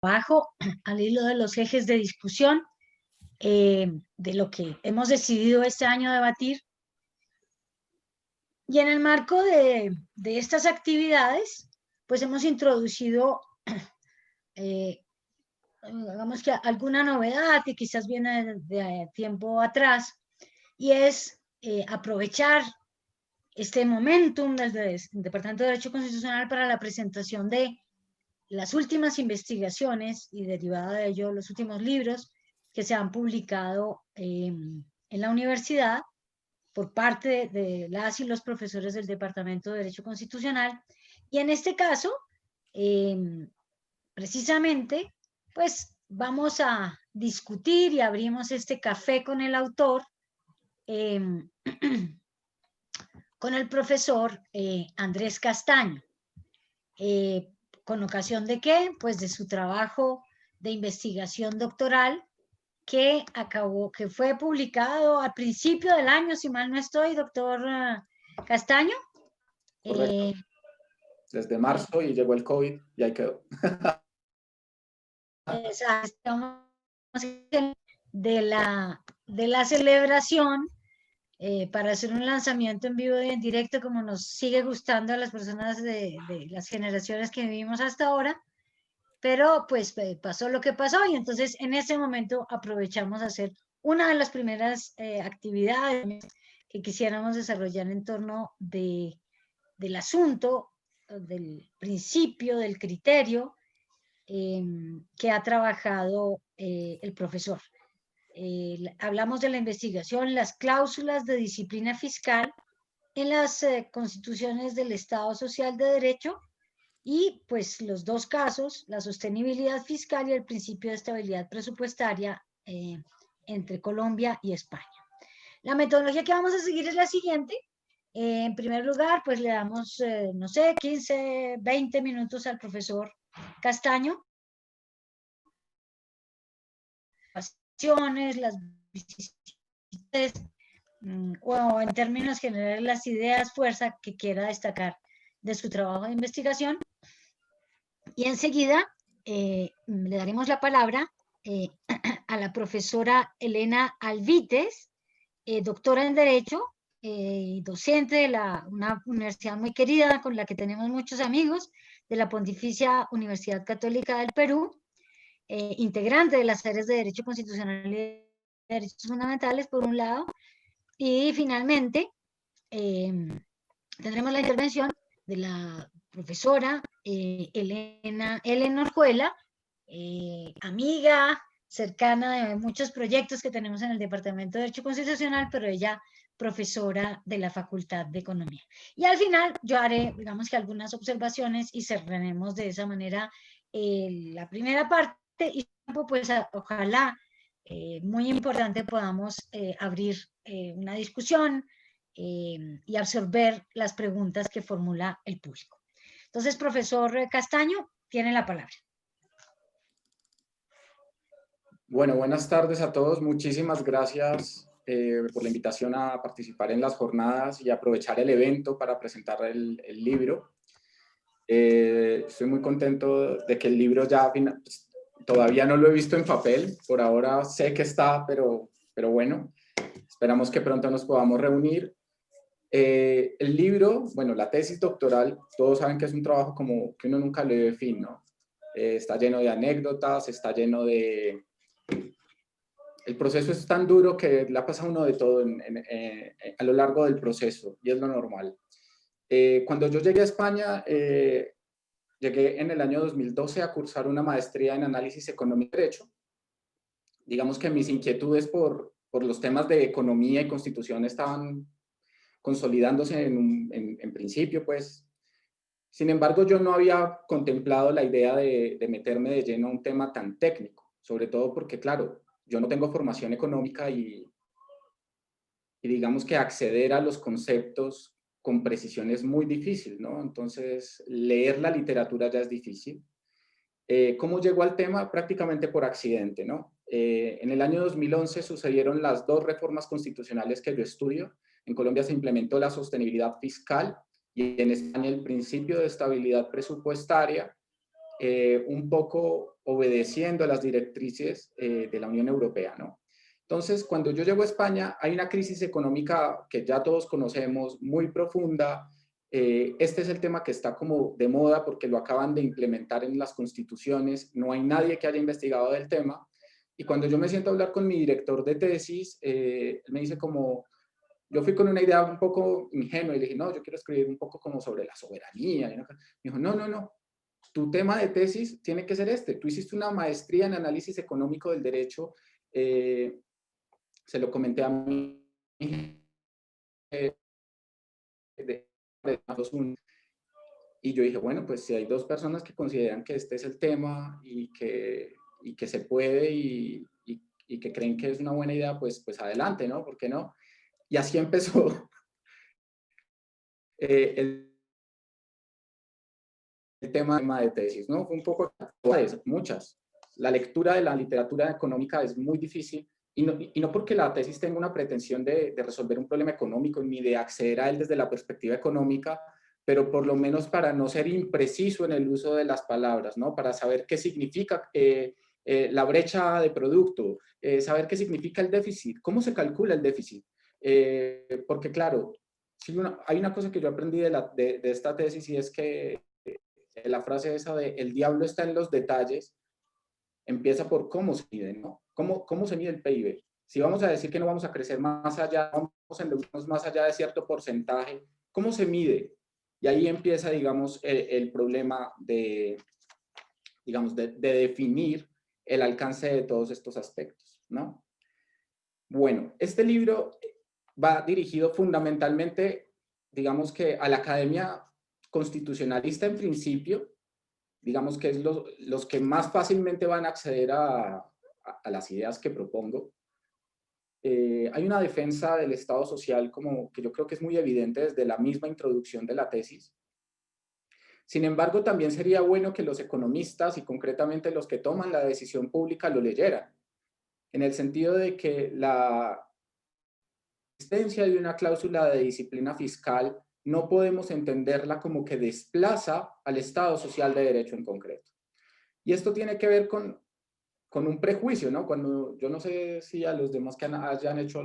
trabajo al hilo de los ejes de discusión de lo que hemos decidido este año debatir. Y en el marco de estas actividades, pues hemos introducido, digamos que alguna novedad que quizás viene de tiempo atrás, y es aprovechar este momentum desde el Departamento de Derecho Constitucional para la presentación de las últimas investigaciones y derivado de ello los últimos libros que se han publicado en la universidad por parte de las y los profesores del Departamento de Derecho Constitucional. Y en este caso, precisamente, pues vamos a discutir y abrimos este café con el autor, con el profesor Andrés Castaño. ¿Con ocasión de qué? Pues de su trabajo de investigación doctoral que fue publicado al principio del año, si mal no estoy, doctor Castaño. Correcto. Desde marzo y llegó el COVID y ahí quedó. De la celebración para hacer un lanzamiento en vivo y en directo, como nos sigue gustando a las personas de las generaciones que vivimos hasta ahora. Pero pues pasó lo que pasó y entonces en ese momento aprovechamos a hacer una de las primeras actividades que quisiéramos desarrollar en torno del asunto, del principio, del criterio que ha trabajado el profesor. Hablamos de la investigación, las cláusulas de disciplina fiscal en las constituciones del Estado Social de Derecho y pues los dos casos, la sostenibilidad fiscal y el principio de estabilidad presupuestaria entre Colombia y España. La metodología que vamos a seguir es la siguiente. En primer lugar, pues le damos, no sé, 15, 20 minutos al profesor Castaño. Las vicisitudes, o en términos generales las ideas, fuerza que quiera destacar de su trabajo de investigación. Y enseguida le daremos la palabra a la profesora Elena Alvites, doctora en Derecho, docente de una universidad muy querida con la que tenemos muchos amigos, de la Pontificia Universidad Católica del Perú, integrante de las áreas de Derecho Constitucional y Derechos Fundamentales, por un lado, y finalmente tendremos la intervención de la profesora Elena Orjuela, amiga, cercana de muchos proyectos que tenemos en el Departamento de Derecho Constitucional, pero ella profesora de la Facultad de Economía. Y al final yo haré, digamos que algunas observaciones y cerraremos de esa manera la primera parte y pues ojalá, muy importante, podamos abrir una discusión y absorber las preguntas que formula el público. Entonces, profesor Castaño, tiene la palabra. Bueno, buenas tardes a todos. Muchísimas gracias por la invitación a participar en las jornadas y aprovechar el evento para presentar el libro. Estoy muy contento de que el libro ya todavía no lo he visto en papel. Por ahora sé que está, pero bueno, esperamos que pronto nos podamos reunir. El libro, bueno, la tesis doctoral, todos saben que es un trabajo como que uno nunca le ve fin, ¿no? Está lleno de anécdotas, está lleno de... El proceso es tan duro que le pasa a uno de todo a lo largo del proceso, y es lo normal. Cuando yo llegué a España, llegué en el año 2012 a cursar una maestría en análisis económico y derecho. Digamos que mis inquietudes por los temas de economía y constitución estaban consolidándose en principio, pues. Sin embargo, yo no había contemplado la idea de meterme de lleno a un tema tan técnico, sobre todo porque, claro, yo no tengo formación económica y digamos que acceder a los conceptos con precisión es muy difícil, ¿no? Entonces, leer la literatura ya es difícil. ¿Cómo llegó al tema? Prácticamente por accidente, ¿no? En el año 2011 sucedieron las dos reformas constitucionales que yo estudio. En Colombia se implementó la sostenibilidad fiscal y en España el principio de estabilidad presupuestaria. un poco obedeciendo a las directrices de la Unión Europea, ¿no? Entonces, cuando yo llego a España, hay una crisis económica que ya todos conocemos, muy profunda. Este es el tema que está como de moda porque lo acaban de implementar en las constituciones. No hay nadie que haya investigado del tema. Y cuando yo me siento a hablar con mi director de tesis, él me dice como, yo fui con una idea un poco ingenua y le dije, no, yo quiero escribir un poco como sobre la soberanía. Y me dijo, no, no, no, tu tema de tesis tiene que ser este. Tú hiciste una maestría en análisis económico del derecho, se lo comenté a mi y yo dije, bueno, pues si hay dos personas que consideran que este es el tema y que se puede y que creen que es una buena idea, pues adelante, ¿no? ¿Por qué no? Y así empezó el tema de tesis, ¿no? Fue un poco, muchas. La lectura de la literatura económica es muy difícil y no porque la tesis tenga una pretensión de resolver un problema económico ni de acceder a él desde la perspectiva económica, pero por lo menos para no ser impreciso en el uso de las palabras, ¿no? Para saber qué significa la brecha de producto, saber qué significa el déficit, cómo se calcula el déficit. Porque claro, hay una cosa que yo aprendí de esta tesis y es que la frase esa de el diablo está en los detalles, empieza por cómo se mide, ¿no? ¿Cómo se mide el PIB? Si vamos a decir que no vamos a crecer más allá, vamos a endeudarnos más allá de cierto porcentaje, ¿cómo se mide? Y ahí empieza, digamos, el problema digamos, de definir el alcance de todos estos aspectos, ¿no? Bueno, este libro va dirigido fundamentalmente, digamos que a la academia constitucionalista en principio, digamos que es los que más fácilmente van a acceder a las ideas que propongo. Hay una defensa del Estado social como que yo creo que es muy evidente desde la misma introducción de la tesis. Sin embargo, también sería bueno que los economistas y concretamente los que toman la decisión pública lo leyeran, en el sentido de que la existencia de una cláusula de disciplina fiscal no podemos entenderla como que desplaza al Estado social de derecho en concreto. Y esto tiene que ver con un prejuicio, ¿no? Cuando yo no sé si a los demás que hayan hecho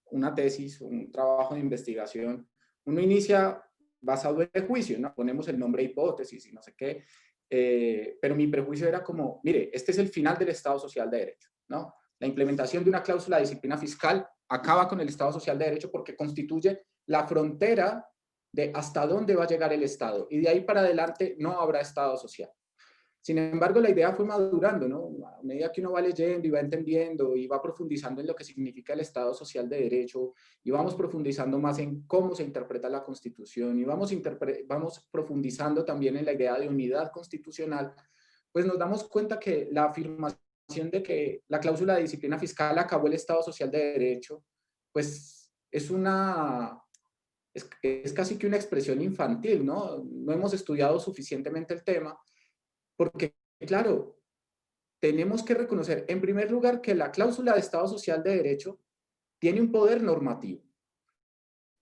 una tesis, un trabajo de investigación, uno inicia basado en prejuicio, ¿no? Ponemos el nombre hipótesis y no sé qué, pero mi prejuicio era como, mire, este es el final del Estado social de derecho, ¿no? La implementación de una cláusula de disciplina fiscal acaba con el Estado social de derecho porque constituye la frontera de hasta dónde va a llegar el Estado y de ahí para adelante no habrá Estado social. Sin embargo, la idea fue madurando, ¿no? A medida que uno va leyendo y va entendiendo y va profundizando en lo que significa el Estado social de derecho y vamos profundizando más en cómo se interpreta la Constitución y vamos profundizando también en la idea de unidad constitucional, pues nos damos cuenta que la afirmación de que la cláusula de disciplina fiscal acabó el Estado social de derecho, pues es casi que una expresión infantil, ¿no? No hemos estudiado suficientemente el tema. Porque, claro, tenemos que reconocer, en primer lugar, que la cláusula de Estado Social de Derecho tiene un poder normativo.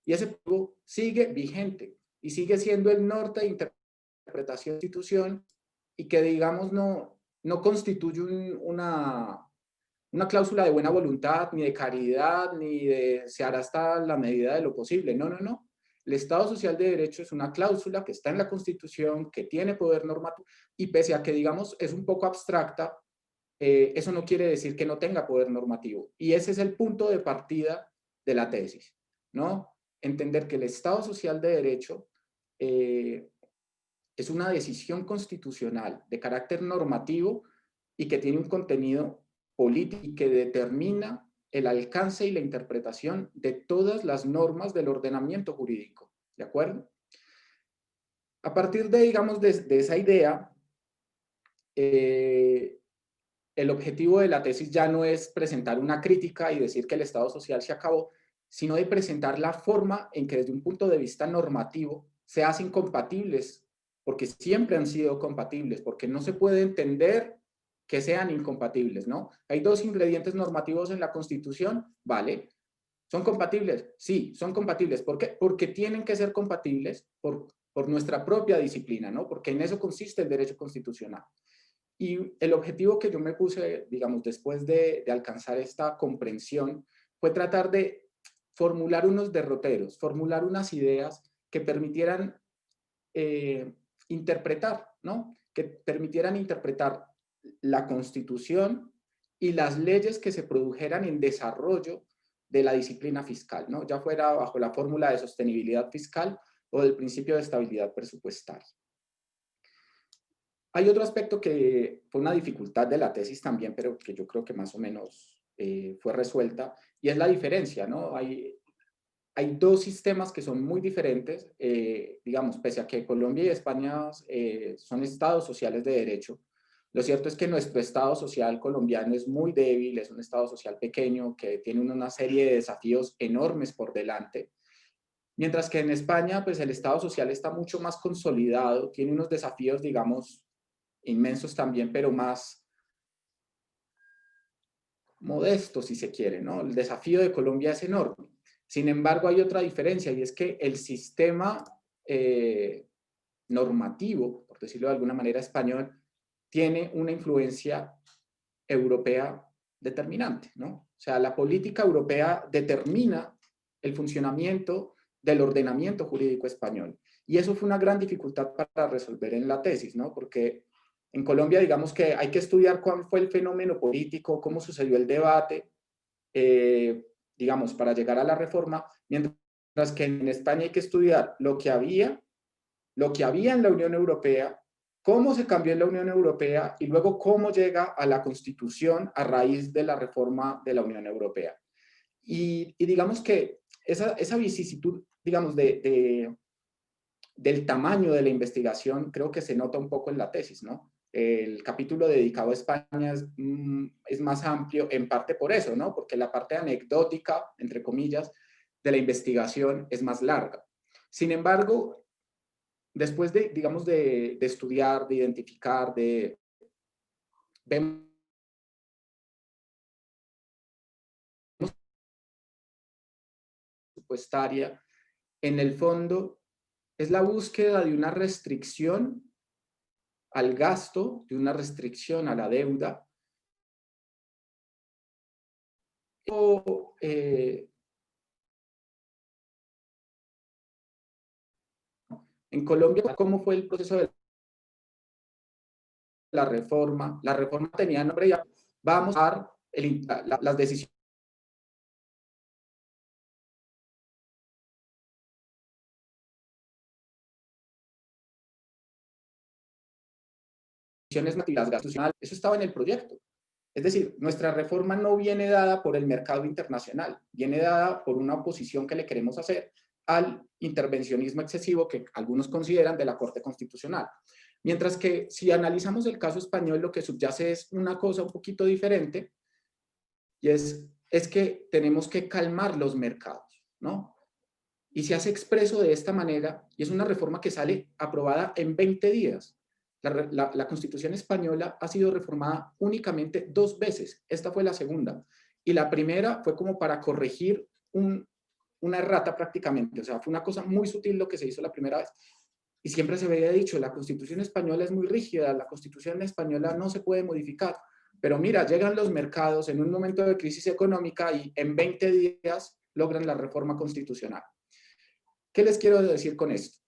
Y ese poder sigue vigente y sigue siendo el norte de interpretación de la Constitución y que, digamos, no constituye una cláusula de buena voluntad, ni de caridad, ni de se hará hasta la medida de lo posible. No, no, no. El Estado Social de Derecho es una cláusula que está en la Constitución, que tiene poder normativo, y pese a que, digamos, es un poco abstracta, eso no quiere decir que no tenga poder normativo. Y ese es el punto de partida de la tesis, ¿no? Entender que el Estado Social de Derecho es una decisión constitucional de carácter normativo y que tiene un contenido político y que determina el alcance y la interpretación de todas las normas del ordenamiento jurídico, ¿de acuerdo? A partir de, digamos, de esa idea, el objetivo de la tesis ya no es presentar una crítica y decir que el Estado social se acabó, sino de presentar la forma en que desde un punto de vista normativo se hacen compatibles, porque siempre han sido compatibles, porque no se puede entender que sean incompatibles, ¿no? Hay dos ingredientes normativos en la Constitución, ¿vale? ¿Son compatibles? Sí, son compatibles. ¿Por qué? Porque tienen que ser compatibles por nuestra propia disciplina, ¿no? Porque en eso consiste el derecho constitucional. Y el objetivo que yo me puse, digamos, después de alcanzar esta comprensión, fue tratar de formular unos derroteros, formular unas ideas que permitieran interpretar, ¿no? Que permitieran interpretar la Constitución y las leyes que se produjeran en desarrollo de la disciplina fiscal, ¿no? Ya fuera bajo la fórmula de sostenibilidad fiscal o del principio de estabilidad presupuestaria. Hay otro aspecto que fue una dificultad de la tesis también, pero que yo creo que más o menos fue resuelta, y es la diferencia, ¿no? Hay dos sistemas que son muy diferentes, digamos, pese a que Colombia y España son estados sociales de derecho. Lo cierto es que nuestro estado social colombiano es muy débil, es un estado social pequeño que tiene una serie de desafíos enormes por delante. Mientras que en España, pues el estado social está mucho más consolidado, tiene unos desafíos, digamos, inmensos también, pero más modestos, si se quiere, ¿no? El desafío de Colombia es enorme. Sin embargo, hay otra diferencia, y es que el sistema normativo, por decirlo de alguna manera, español, tiene una influencia europea determinante, ¿no? O sea, la política europea determina el funcionamiento del ordenamiento jurídico español. Y eso fue una gran dificultad para resolver en la tesis, ¿no? Porque en Colombia, digamos que hay que estudiar cuál fue el fenómeno político, cómo sucedió el debate, digamos, para llegar a la reforma, mientras que en España hay que estudiar lo que había en la Unión Europea, cómo se cambió en la Unión Europea y luego cómo llega a la Constitución a raíz de la reforma de la Unión Europea. Y digamos que esa vicisitud, digamos, del tamaño de la investigación, creo que se nota un poco en la tesis, ¿no? El capítulo dedicado a España es más amplio, en parte por eso, ¿no? Porque la parte anecdótica, entre comillas, de la investigación es más larga. Sin embargo, después de, digamos, de estudiar, de identificar, vemos presupuestaria, en el fondo es la búsqueda de una restricción al gasto, de una restricción a la deuda, o en Colombia, ¿cómo fue el proceso de la reforma? La reforma tenía nombre, ya vamos a dar las decisiones nativas constitucionales. Eso estaba en el proyecto. Es decir, nuestra reforma no viene dada por el mercado internacional, viene dada por una oposición que le queremos hacer al intervencionismo excesivo que algunos consideran de la Corte Constitucional. Mientras que si analizamos el caso español, lo que subyace es una cosa un poquito diferente, y es que tenemos que calmar los mercados, ¿no? Y se hace expreso de esta manera, y es una reforma que sale aprobada en 20 días. La Constitución española ha sido reformada únicamente 2 veces. Esta fue la segunda. Y la primera fue como para corregir una errata prácticamente. O sea, fue una cosa muy sutil lo que se hizo la primera vez. Y siempre se había dicho, la Constitución española es muy rígida, la Constitución española no se puede modificar. Pero mira, llegan los mercados en un momento de crisis económica y en 20 días logran la reforma constitucional. ¿Qué les quiero decir con esto?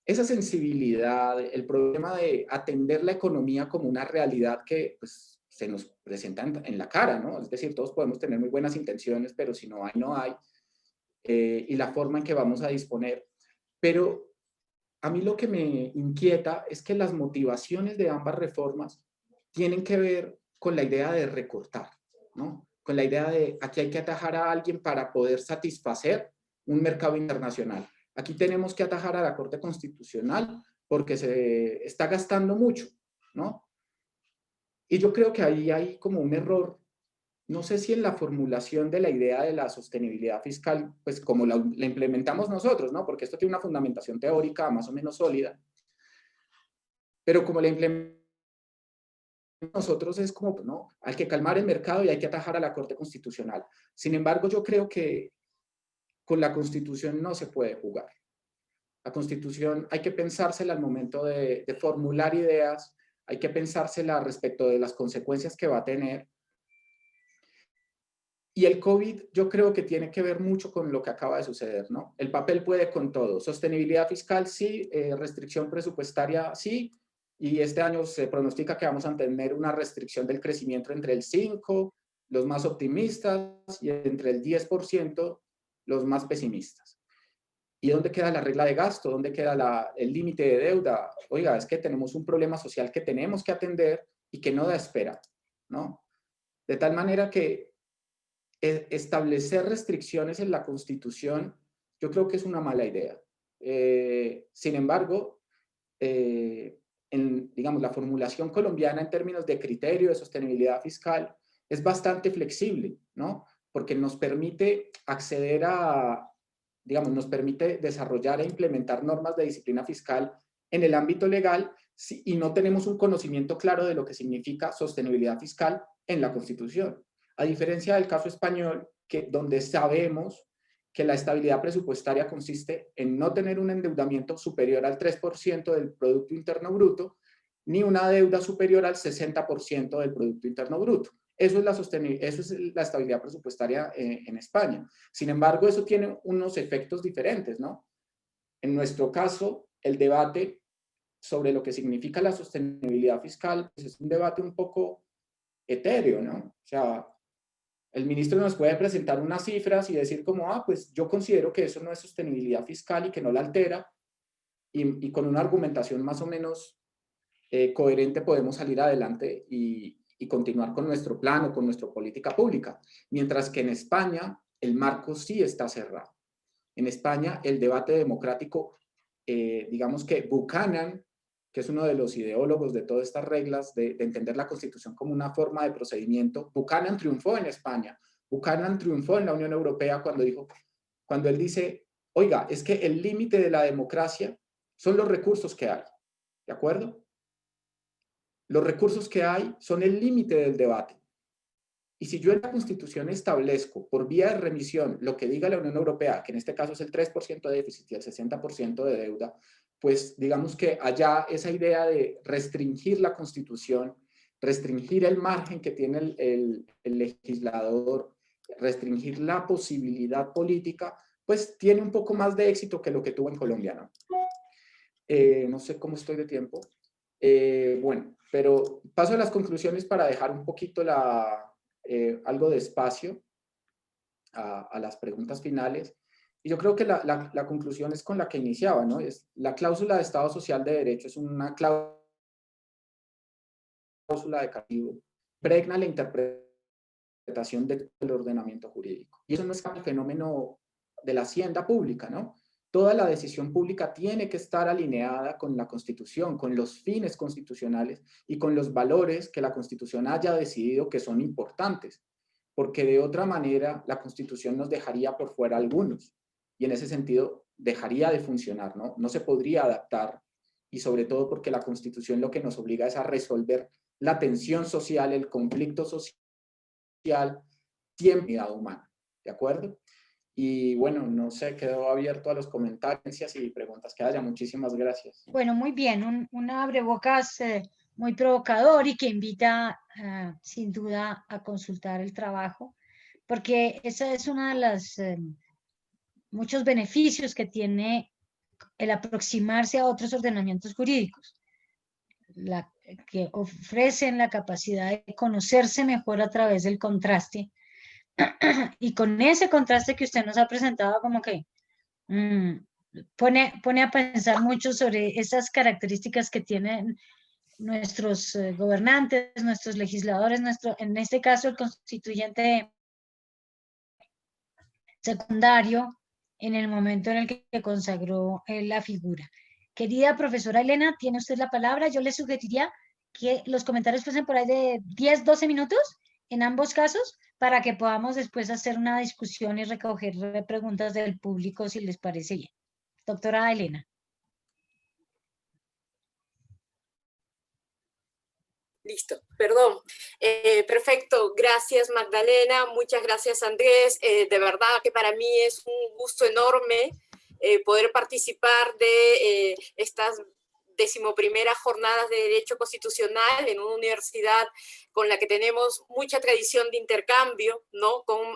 Esa sensibilidad, el problema de atender la economía como una realidad que pues, se nos presenta en la cara, ¿no? Es decir, todos podemos tener muy buenas intenciones, pero si no hay, no hay. Y la forma en que vamos a disponer. Pero a mí lo que me inquieta es que las motivaciones de ambas reformas tienen que ver con la idea de recortar, ¿no? Con la idea de aquí hay que atajar a alguien para poder satisfacer un mercado internacional. Aquí tenemos que atajar a la Corte Constitucional porque se está gastando mucho, ¿no? Y yo creo que ahí hay como un error, no sé si en la formulación de la idea de la sostenibilidad fiscal, pues como la implementamos nosotros, ¿no? Porque esto tiene una fundamentación teórica más o menos sólida, pero como la implementamos nosotros es como, ¿no? Hay que calmar el mercado y hay que atajar a la Corte Constitucional. Sin embargo, yo creo que con la Constitución no se puede jugar. La Constitución hay que pensársela al momento de formular ideas, hay que pensársela respecto de las consecuencias que va a tener. Y el COVID yo creo que tiene que ver mucho con lo que acaba de suceder, ¿no? El papel puede con todo. Sostenibilidad fiscal, sí. Restricción presupuestaria, sí. Y este año se pronostica que vamos a tener una restricción del crecimiento entre el 5, los más optimistas, y entre el 10%, los más pesimistas. ¿Y dónde queda la regla de gasto? ¿Dónde queda el límite de deuda? Oiga, es que tenemos un problema social que tenemos que atender y que no da espera, ¿no? De tal manera que establecer restricciones en la Constitución, yo creo que es una mala idea. Sin embargo, digamos, la formulación colombiana en términos de criterio de sostenibilidad fiscal es bastante flexible, ¿no? Porque nos permite acceder digamos, nos permite desarrollar e implementar normas de disciplina fiscal en el ámbito legal y no tenemos un conocimiento claro de lo que significa sostenibilidad fiscal en la Constitución. A diferencia del caso español, donde sabemos que la estabilidad presupuestaria consiste en no tener un endeudamiento superior al 3% del Producto Interno Bruto, ni una deuda superior al 60% del Producto Interno Bruto. Eso es la estabilidad presupuestaria en España. Sin embargo, eso tiene unos efectos diferentes, ¿no? En nuestro caso, el debate sobre lo que significa la sostenibilidad fiscal pues es un debate un poco etéreo, ¿no? O sea, el ministro nos puede presentar unas cifras y decir como, pues yo considero que eso no es sostenibilidad fiscal y que no la altera, y con una argumentación más o menos coherente podemos salir adelante y continuar con nuestro plan o con nuestra política pública. Mientras que en España el marco sí está cerrado. En España el debate democrático, digamos que Buchanan, que es uno de los ideólogos de todas estas reglas, de entender la Constitución como una forma de procedimiento, Buchanan triunfó en España. Buchanan triunfó en la Unión Europea cuando él dice, oiga, es que el límite de la democracia son los recursos que hay, ¿de acuerdo? Los recursos que hay son el límite del debate. Y si yo en la Constitución establezco por vía de remisión lo que diga la Unión Europea, que en este caso es el 3% de déficit y el 60% de deuda, pues digamos que allá esa idea de restringir la Constitución, restringir el margen que tiene el legislador, restringir la posibilidad política, pues tiene un poco más de éxito que lo que tuvo en Colombia, ¿no? No sé cómo estoy de tiempo. Bueno, pero paso a las conclusiones para dejar un poquito algo de espacio a las preguntas finales. Y yo creo que la conclusión es con la que iniciaba, ¿no? Es la cláusula de Estado Social de Derecho es una cláusula de castigo, pregna la interpretación del ordenamiento jurídico. Y eso no es el fenómeno de la hacienda pública, ¿no? Toda la decisión pública tiene que estar alineada con la Constitución, con los fines constitucionales y con los valores que la Constitución haya decidido que son importantes, porque de otra manera la Constitución nos dejaría por fuera algunos y en ese sentido dejaría de funcionar, ¿no? No se podría adaptar, y sobre todo porque la Constitución lo que nos obliga es a resolver la tensión social, el conflicto social, siempre humana, ¿de acuerdo? Y bueno, no sé, quedó abierto a los comentarios y preguntas que haya. Muchísimas gracias. Bueno, muy bien, un abrebocas muy provocador y que invita sin duda a consultar el trabajo, porque esa es una de las muchos beneficios que tiene el aproximarse a otros ordenamientos jurídicos, que ofrecen la capacidad de conocerse mejor a través del contraste. Y con ese contraste que usted nos ha presentado, como que pone a pensar mucho sobre esas características que tienen nuestros gobernantes, nuestros legisladores, en este caso el constituyente secundario, en el momento en el que consagró la figura. Querida profesora Elena, tiene usted la palabra. Yo le sugeriría que los comentarios fuesen por ahí de 10, 12 minutos en ambos casos, para que podamos después hacer una discusión y recoger preguntas del público, si les parece bien. Doctora Elena. Listo, perdón. Perfecto, gracias Magdalena, muchas gracias Andrés. De verdad que para mí es un gusto enorme poder participar de estas 11ª jornadas de Derecho Constitucional en una universidad con la que tenemos mucha tradición de intercambio, ¿no? Con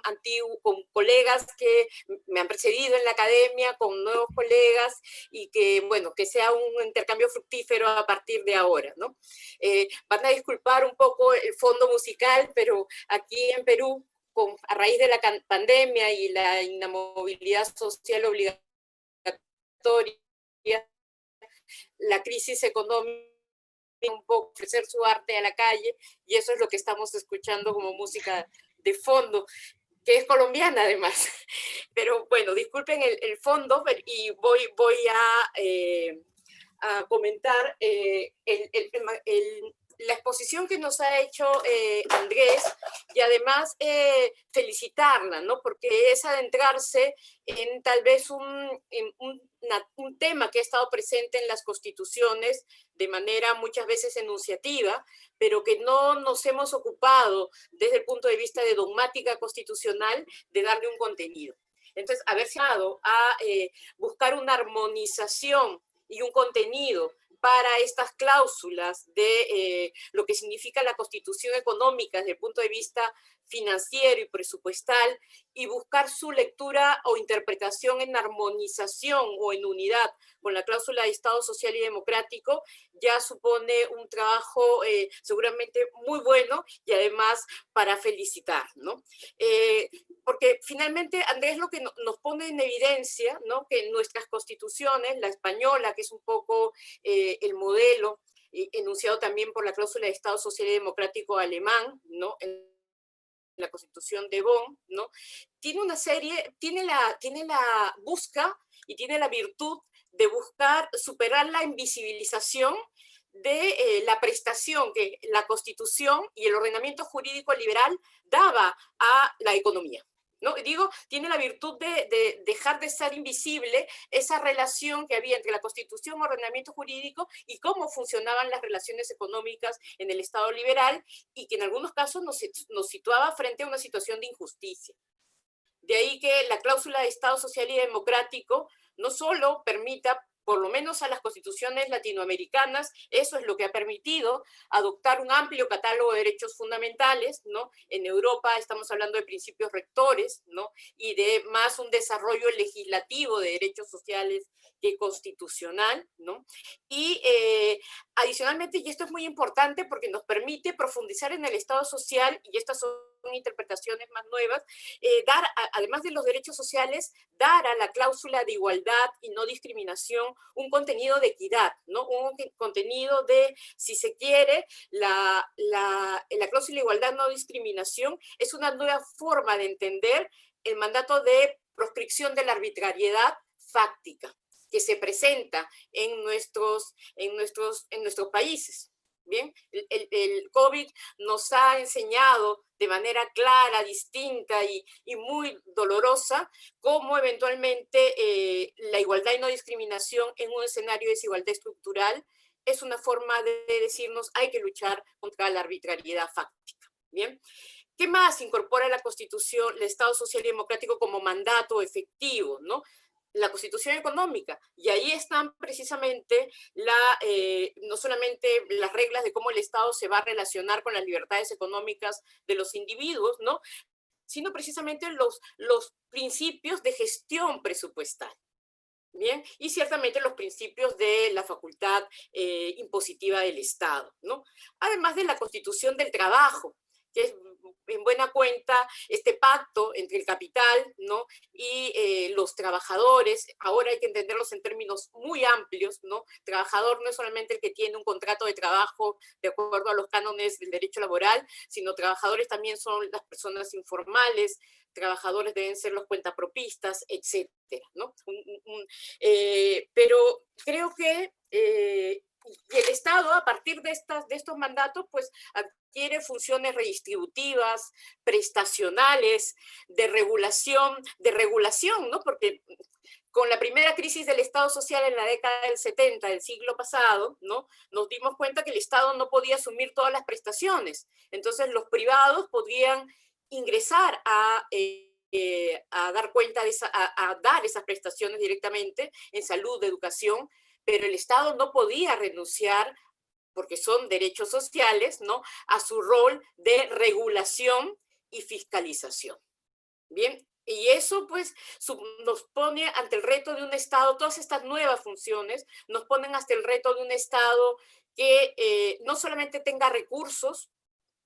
colegas que me han precedido en la academia, con nuevos colegas, y que, bueno, que sea un intercambio fructífero a partir de ahora, ¿no? Van a disculpar un poco el fondo musical, pero aquí en Perú, a raíz de la pandemia y la inamovilidad social obligatoria, la crisis económica, un poco ofrecer su arte a la calle, y eso es lo que estamos escuchando como música de fondo, que es colombiana además. Pero bueno, disculpen el fondo, y voy a comentar la exposición que nos ha hecho Andrés, y además felicitarla, ¿no? Porque es adentrarse en tal vez un tema que ha estado presente en las constituciones de manera muchas veces enunciativa, pero que no nos hemos ocupado desde el punto de vista de dogmática constitucional de darle un contenido. Entonces, haberse dado a buscar una armonización y un contenido para estas cláusulas de lo que significa la constitución económica desde el punto de vista financiero y presupuestal, y buscar su lectura o interpretación en armonización o en unidad con la cláusula de Estado social y democrático, ya supone un trabajo seguramente muy bueno, y además para felicitar, ¿no? Porque finalmente, Andrés, lo que nos pone en evidencia, ¿no? Que nuestras constituciones, la española, que es un poco el modelo enunciado también por la cláusula de Estado social y democrático alemán, ¿no? En la Constitución de Bonn, ¿no? Tiene una serie, busca y tiene la virtud de buscar superar la invisibilización de la prestación que la Constitución y el ordenamiento jurídico liberal daba a la economía, ¿no? Digo, tiene la virtud de dejar de ser invisible esa relación que había entre la Constitución, ordenamiento jurídico, y cómo funcionaban las relaciones económicas en el Estado liberal, y que en algunos casos nos situaba frente a una situación de injusticia. De ahí que la cláusula de Estado social y democrático no solo permita, por lo menos a las constituciones latinoamericanas, eso es lo que ha permitido adoptar un amplio catálogo de derechos fundamentales, ¿no? En Europa estamos hablando de principios rectores, ¿no? Y de más un desarrollo legislativo de derechos sociales que constitucional, ¿no? Y adicionalmente, y esto es muy importante porque nos permite profundizar en el Estado social, y estas son interpretaciones más nuevas, además de los derechos sociales, dar a la cláusula de igualdad y no discriminación un contenido de equidad, ¿no? Un contenido de, si se quiere, la cláusula de igualdad no discriminación es una nueva forma de entender el mandato de proscripción de la arbitrariedad fáctica que se presenta en nuestros países. Bien, el COVID nos ha enseñado de manera clara, distinta y muy dolorosa cómo eventualmente la igualdad y no discriminación en un escenario de desigualdad estructural es una forma de decirnos hay que luchar contra la arbitrariedad fáctica. Bien, ¿qué más incorpora la Constitución, el Estado social y democrático como mandato efectivo, ¿no? La Constitución económica, y ahí están precisamente no solamente las reglas de cómo el Estado se va a relacionar con las libertades económicas de los individuos, ¿no? Sino precisamente los principios de gestión presupuestal. Bien, y ciertamente los principios de la facultad impositiva del Estado, ¿no? Además de la Constitución del trabajo, que es en buena cuenta este pacto entre el capital, ¿no? Y los trabajadores. Ahora hay que entenderlos en términos muy amplios, ¿no? Trabajador no es solamente el que tiene un contrato de trabajo de acuerdo a los cánones del derecho laboral, sino trabajadores también son las personas informales, trabajadores deben ser los cuentapropistas, etcétera, ¿no? Pero creo que y el Estado, a partir de estos mandatos, pues adquiere funciones redistributivas, prestacionales, de regulación, ¿no? Porque con la primera crisis del Estado social en la década del 70 del siglo pasado, ¿no? Nos dimos cuenta que el Estado no podía asumir todas las prestaciones. Entonces los privados podían ingresar a a dar cuenta de a dar esas prestaciones directamente en salud, educación, pero el Estado no podía renunciar, porque son derechos sociales, ¿no?, a su rol de regulación y fiscalización. Bien, y eso pues nos pone ante el reto de un Estado, todas estas nuevas funciones nos ponen hasta el reto de un Estado que no solamente tenga recursos,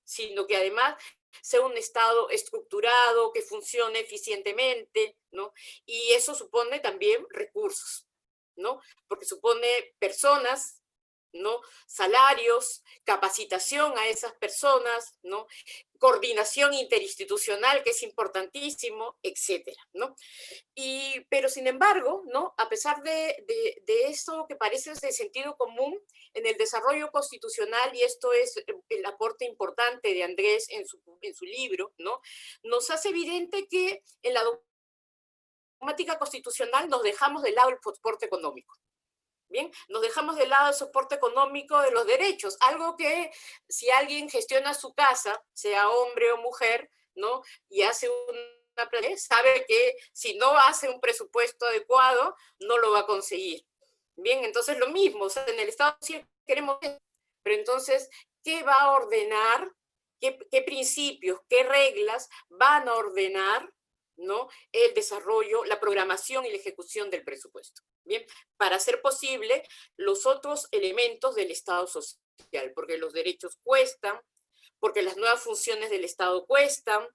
sino que además sea un Estado estructurado, que funcione eficientemente, ¿no? Y eso supone también recursos, ¿no? Porque supone personas, ¿no?, salarios, capacitación a esas personas, ¿no?, coordinación interinstitucional, que es importantísimo, etcétera, ¿no? Pero sin embargo, ¿no?, a pesar de eso que parece de sentido común, en el desarrollo constitucional, y esto es el aporte importante de Andrés en su libro, ¿no?, nos hace evidente que en la dogmática constitucional nos dejamos de lado el soporte económico. Bien, nos dejamos de lado el soporte económico de los derechos, algo que si alguien gestiona su casa, sea hombre o mujer, ¿no?, y hace una planilla, sabe que si no hace un presupuesto adecuado, no lo va a conseguir. Bien, entonces lo mismo, o sea, en el Estado sí queremos eso, pero entonces, ¿qué va a ordenar? ¿Qué principios, qué reglas van a ordenar, ¿no?, el desarrollo, la programación y la ejecución del presupuesto? Bien, para hacer posible los otros elementos del Estado social, porque los derechos cuestan, porque las nuevas funciones del Estado cuestan,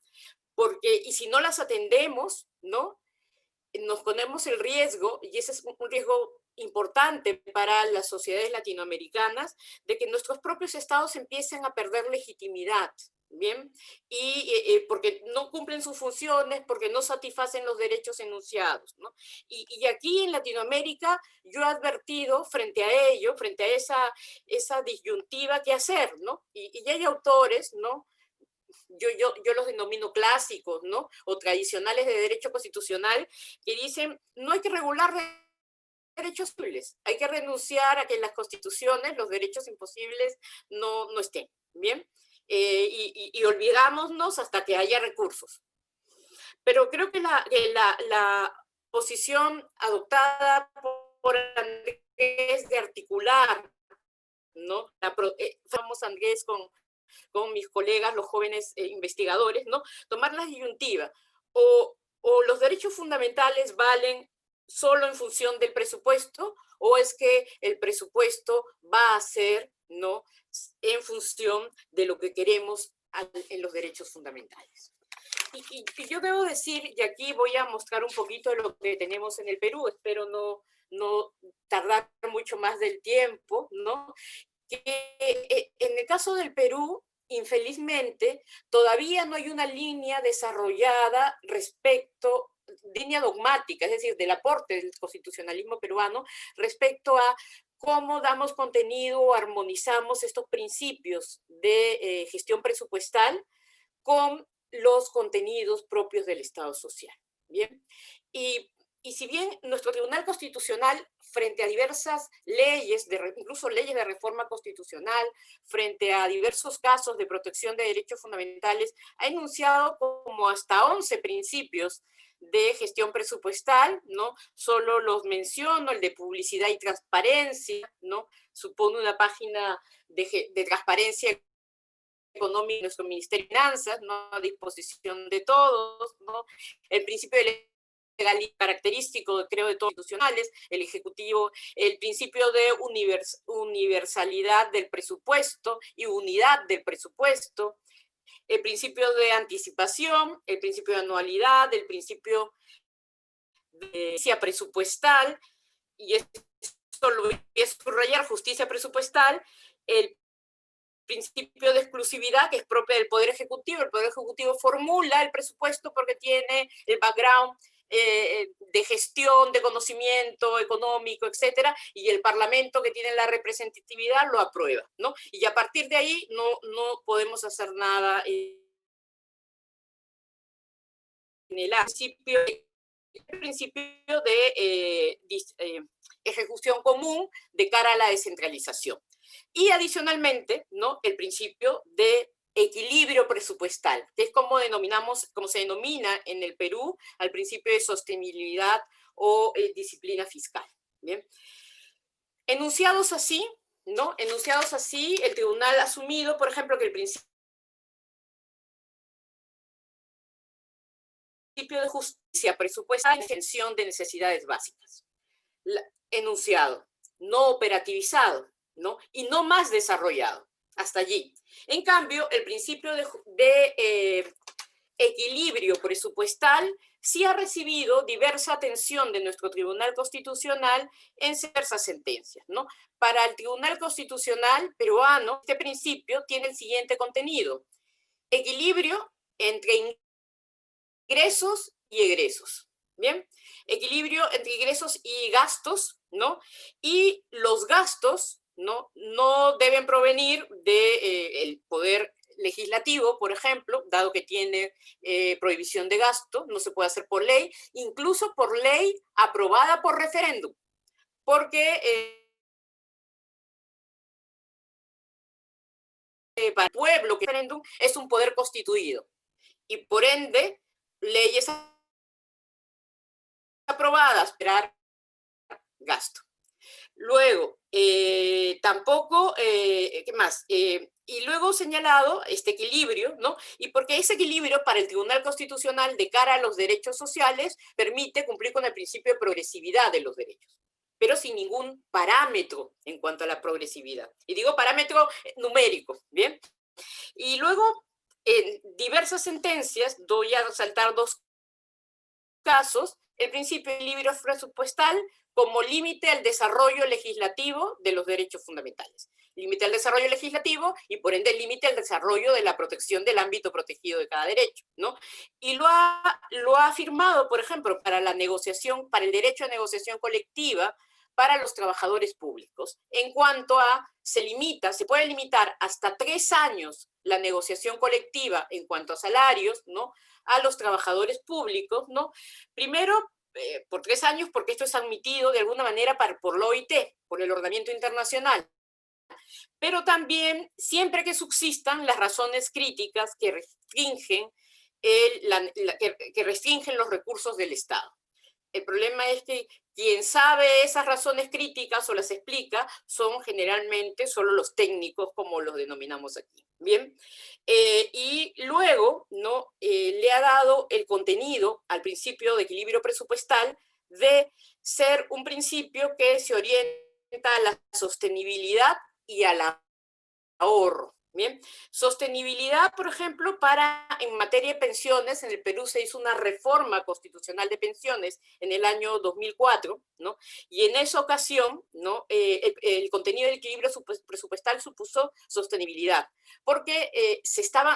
y si no las atendemos, ¿no?, nos ponemos el riesgo, y ese es un riesgo importante para las sociedades latinoamericanas, de que nuestros propios estados empiecen a perder legitimidad, ¿bien? Porque no cumplen sus funciones, porque no satisfacen los derechos enunciados, ¿no? Y aquí en Latinoamérica yo he advertido frente a ello, frente a esa disyuntiva que hacer, ¿no? Y hay autores, ¿no?, yo los denomino clásicos, ¿no?, o tradicionales de derecho constitucional, que dicen, no hay que regular derechos posibles, hay que renunciar a que en las constituciones los derechos imposibles no estén, ¿bien? Y olvidámonos hasta que haya recursos. Pero creo que la posición adoptada por Andrés de articular, ¿no?, vamos Andrés con mis colegas, los jóvenes investigadores, ¿no?, tomar la disyuntiva, o los derechos fundamentales valen solo en función del presupuesto, o es que el presupuesto va a ser, ¿no?, en función de lo que queremos en los derechos fundamentales. Y yo debo decir, y aquí voy a mostrar un poquito de lo que tenemos en el Perú, espero no tardar mucho más del tiempo, ¿no?, que en el caso del Perú, infelizmente, todavía no hay una línea desarrollada línea dogmática, es decir, del aporte del constitucionalismo peruano, respecto a cómo damos contenido o armonizamos estos principios de gestión presupuestal con los contenidos propios del Estado social. ¿Bien? Y si bien nuestro Tribunal Constitucional, frente a diversas leyes, incluso leyes de reforma constitucional, frente a diversos casos de protección de derechos fundamentales, ha enunciado como hasta 11 principios de gestión presupuestal, ¿no? Solo los menciono, el de publicidad y transparencia, ¿no? Supone una página de transparencia económica en nuestro Ministerio de Finanzas, ¿no?, a disposición de todos, ¿no? El principio de legal característico, creo, de todos los institucionales, el Ejecutivo, el principio de universalidad del presupuesto y unidad del presupuesto, el principio de anticipación, el principio de anualidad, el principio de justicia presupuestal, y esto lo voy a subrayar, justicia presupuestal, el principio de exclusividad, que es propio del Poder Ejecutivo. El Poder Ejecutivo formula el presupuesto porque tiene el background de gestión, de conocimiento económico, etcétera, y el Parlamento, que tiene la representatividad, lo aprueba, ¿no? Y a partir de ahí no podemos hacer nada en el principio de ejecución común de cara a la descentralización. Y adicionalmente, ¿no?, el principio de equilibrio presupuestal, que es como se denomina en el Perú al principio de sostenibilidad o disciplina fiscal. ¿Bien? Enunciados así, ¿no? Enunciados así, el tribunal ha asumido, por ejemplo, que el principio de justicia presupuestal es la atención de necesidades básicas. Enunciado, no operativizado, ¿no? Y no más desarrollado. Hasta allí. En cambio, el principio de equilibrio presupuestal sí ha recibido diversa atención de nuestro Tribunal Constitucional en diversas sentencias, ¿no? Para el Tribunal Constitucional peruano, este principio tiene el siguiente contenido: equilibrio entre ingresos y egresos, ¿bien? Equilibrio entre ingresos y gastos, ¿no? Y los gastos, ¿no? No deben provenir del poder legislativo, por ejemplo, dado que tiene prohibición de gasto, no se puede hacer por ley, incluso por ley aprobada por referéndum, porque para el pueblo, que el referéndum es un poder constituido, y por ende, leyes aprobadas, esperar gasto. Luego, tampoco, ¿qué más? Y luego señalado este equilibrio, ¿no? Y porque ese equilibrio para el Tribunal Constitucional de cara a los derechos sociales permite cumplir con el principio de progresividad de los derechos, pero sin ningún parámetro en cuanto a la progresividad. Y digo parámetro numérico, ¿bien? Y luego, en diversas sentencias, doy a resaltar dos casos: el principio de equilibrio presupuestal como límite al desarrollo legislativo de los derechos fundamentales. Límite al desarrollo legislativo y por ende límite al desarrollo de la protección del ámbito protegido de cada derecho, ¿no? Y lo ha afirmado, por ejemplo, para la negociación, para el derecho a negociación colectiva para los trabajadores públicos, en cuanto a, se puede limitar hasta 3 años la negociación colectiva en cuanto a salarios, ¿no?, a los trabajadores públicos, ¿no? Primero, por 3 años, porque esto es admitido de alguna manera por la OIT, por el ordenamiento internacional, pero también siempre que subsistan las razones críticas que restringen, que restringen los recursos del Estado. El problema es que quien sabe esas razones críticas o las explica son generalmente solo los técnicos, como los denominamos aquí. Bien, y luego, ¿no?, le ha dado el contenido al principio de equilibrio presupuestal de ser un principio que se orienta a la sostenibilidad y al ahorro. Bien, sostenibilidad, por ejemplo, en materia de pensiones. En el Perú se hizo una reforma constitucional de pensiones en el año 2004, ¿no? Y en esa ocasión, ¿no?, el contenido del equilibrio presupuestal supuso sostenibilidad, porque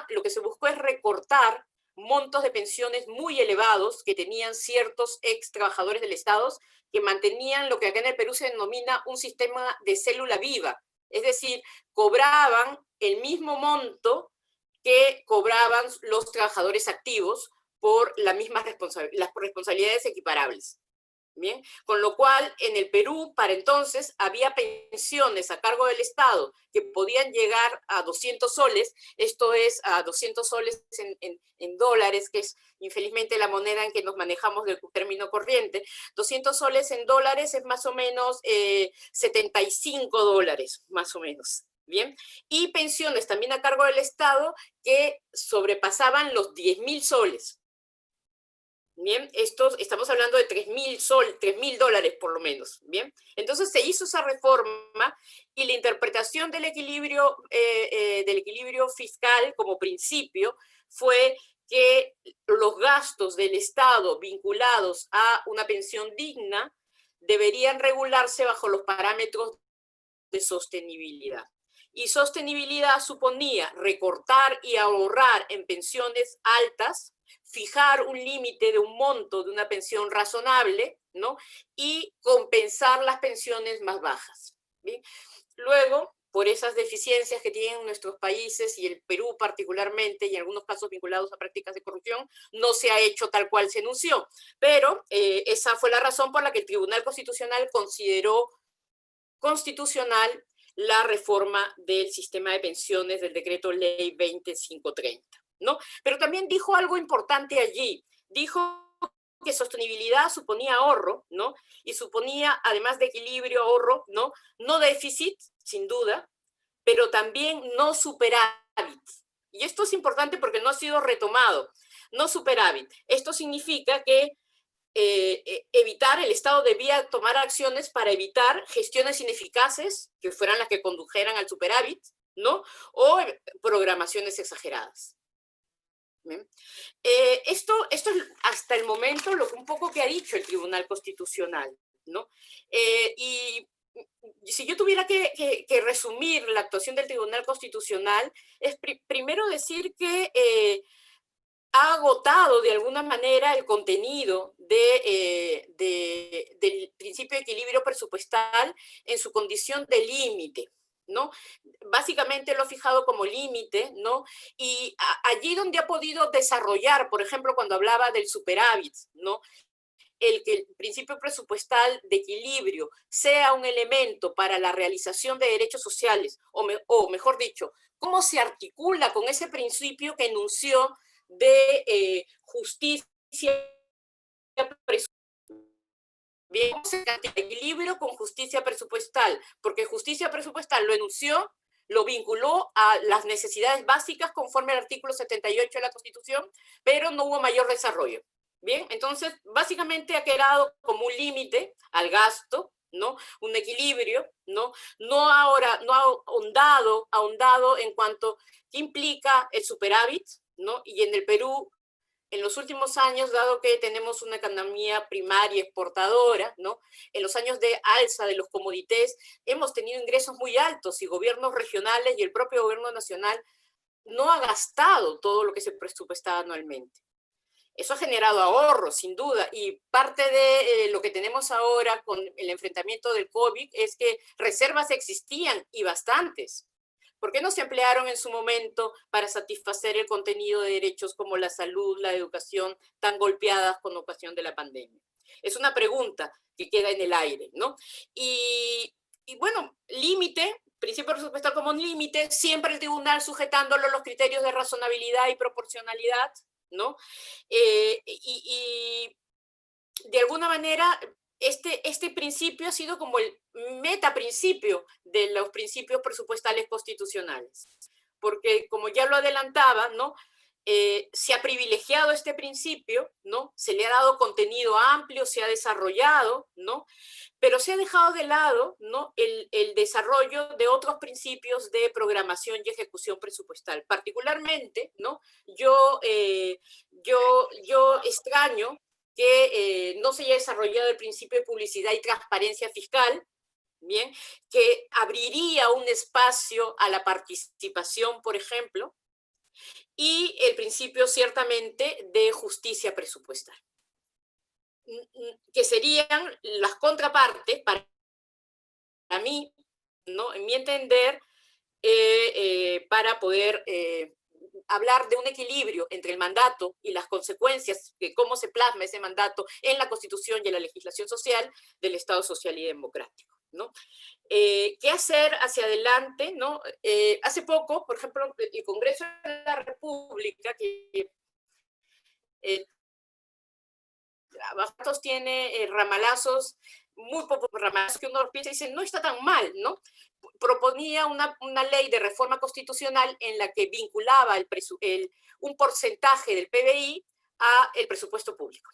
lo que se buscó es recortar montos de pensiones muy elevados que tenían ciertos ex trabajadores del Estado, que mantenían lo que acá en el Perú se denomina un sistema de célula viva. Es decir, cobraban el mismo monto que cobraban los trabajadores activos por las responsabilidades equiparables. Bien, con lo cual en el Perú para entonces había pensiones a cargo del Estado que podían llegar a 200 soles, esto es a 200 soles en dólares, que es infelizmente la moneda en que nos manejamos del término corriente. 200 soles en dólares es más o menos 75 dólares, más o menos. Bien, y pensiones también a cargo del Estado que sobrepasaban los 10.000 soles. Bien, estamos hablando de 3.000 dólares por lo menos. Bien, entonces se hizo esa reforma y la interpretación del equilibrio fiscal como principio fue que los gastos del Estado vinculados a una pensión digna deberían regularse bajo los parámetros de sostenibilidad. Y sostenibilidad suponía recortar y ahorrar en pensiones altas, fijar un límite de un monto de una pensión razonable, ¿no?, y compensar las pensiones más bajas. ¿Bien? Luego, por esas deficiencias que tienen nuestros países y el Perú particularmente, y en algunos casos vinculados a prácticas de corrupción, no se ha hecho tal cual se anunció. Pero esa fue la razón por la que el Tribunal Constitucional consideró constitucional la reforma del sistema de pensiones del decreto ley 20530, ¿no? Pero también dijo algo importante allí. Dijo que sostenibilidad suponía ahorro, ¿no? Y suponía, además de equilibrio, ahorro, ¿no? No déficit, sin duda, pero también no superávit. Y esto es importante porque no ha sido retomado. No superávit. Esto significa que evitar, el Estado debía tomar acciones para evitar gestiones ineficaces que fueran las que condujeran al superávit, ¿no? O programaciones exageradas. Esto es hasta el momento un poco que ha dicho el Tribunal Constitucional, ¿no? Y si yo tuviera que resumir la actuación del Tribunal Constitucional, es primero decir que ha agotado de alguna manera el contenido del principio de equilibrio presupuestal en su condición de límite, ¿no? Básicamente lo ha fijado como límite, ¿no? Y allí donde ha podido desarrollar, por ejemplo, cuando hablaba del superávit, ¿no? Que el principio presupuestal de equilibrio sea un elemento para la realización de derechos sociales, o mejor dicho, cómo se articula con ese principio que enunció de justicia presupuestal. Bien, equilibrio con justicia presupuestal, porque justicia presupuestal lo enunció, lo vinculó a las necesidades básicas conforme al artículo 78 de la Constitución, pero no hubo mayor desarrollo. Bien, entonces básicamente ha quedado como un límite al gasto, ¿no? Un equilibrio, ¿no? No ha ahondado en cuanto que implica el superávit, ¿no? Y en el Perú, en los últimos años, dado que tenemos una economía primaria exportadora, ¿no? En los años de alza de los commodités, hemos tenido ingresos muy altos y gobiernos regionales y el propio gobierno nacional no ha gastado todo lo que se presupuestaba anualmente. Eso ha generado ahorros, sin duda, y parte de lo que tenemos ahora con el enfrentamiento del COVID es que reservas existían y bastantes. ¿Por qué no se emplearon en su momento para satisfacer el contenido de derechos como la salud, la educación, tan golpeadas con ocasión de la pandemia? Es una pregunta que queda en el aire, ¿no? Y bueno, límite, principio presupuestal como un límite, siempre el tribunal sujetándolo a los criterios de razonabilidad y proporcionalidad, ¿no? Y de alguna manera, este principio ha sido como el metaprincipio de los principios presupuestales constitucionales, porque como ya lo adelantaba, ¿no? Se ha privilegiado este principio, ¿no? Se le ha dado contenido amplio, se ha desarrollado, ¿no? Pero se ha dejado de lado, ¿no? el desarrollo de otros principios de programación y ejecución presupuestal. Particularmente, ¿no? Yo extraño que no se haya desarrollado el principio de publicidad y transparencia fiscal, ¿bien? Que abriría un espacio a la participación, por ejemplo, y el principio ciertamente de justicia presupuestal, que serían las contrapartes para mí, ¿no? En mi entender, para poder hablar de un equilibrio entre el mandato y las consecuencias de cómo se plasma ese mandato en la Constitución y en la legislación social del Estado social y democrático, ¿no? ¿Qué hacer hacia adelante, ¿no? Hace poco, por ejemplo, el Congreso de la República, que tiene ramalazos, muy pocos ramalazos que uno piensa y dice, no está tan mal, ¿no? Proponía una ley de reforma constitucional en la que vinculaba un porcentaje del PBI a el presupuesto público.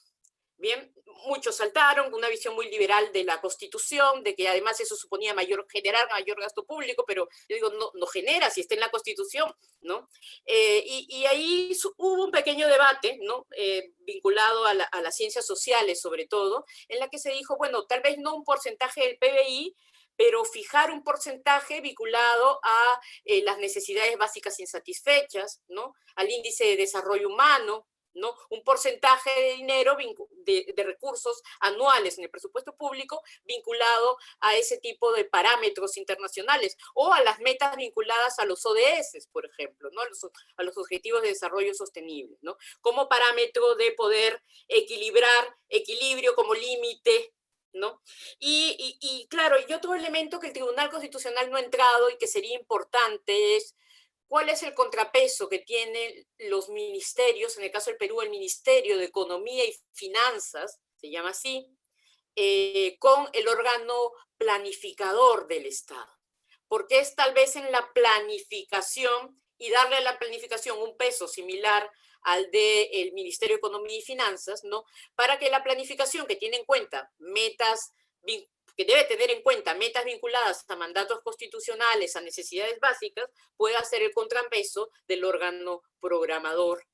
Bien, muchos saltaron con una visión muy liberal de la Constitución, de que además eso suponía generar mayor gasto público, pero yo digo, no genera si está en la Constitución, ¿no? Y ahí hubo un pequeño debate, ¿no? Vinculado a las ciencias sociales, sobre todo, en la que se dijo, bueno, tal vez no un porcentaje del PBI, pero fijar un porcentaje vinculado a las necesidades básicas insatisfechas, ¿no? Al índice de desarrollo humano, ¿no? Un porcentaje de dinero, de recursos anuales en el presupuesto público vinculado a ese tipo de parámetros internacionales o a las metas vinculadas a los ODS, por ejemplo, ¿no? A los Objetivos de Desarrollo Sostenible, ¿no? Como parámetro de poder equilibrio como límite ¿no? Y claro, y otro elemento que el Tribunal Constitucional no ha entrado y que sería importante es cuál es el contrapeso que tienen los ministerios, en el caso del Perú, el Ministerio de Economía y Finanzas, se llama así, con el órgano planificador del Estado. Porque es tal vez en la planificación y darle a la planificación un peso similar al del Ministerio de Economía y Finanzas, ¿no? Para que la planificación que tiene en cuenta metas, que debe tener en cuenta metas vinculadas a mandatos constitucionales, a necesidades básicas, pueda ser el contrapeso del órgano programador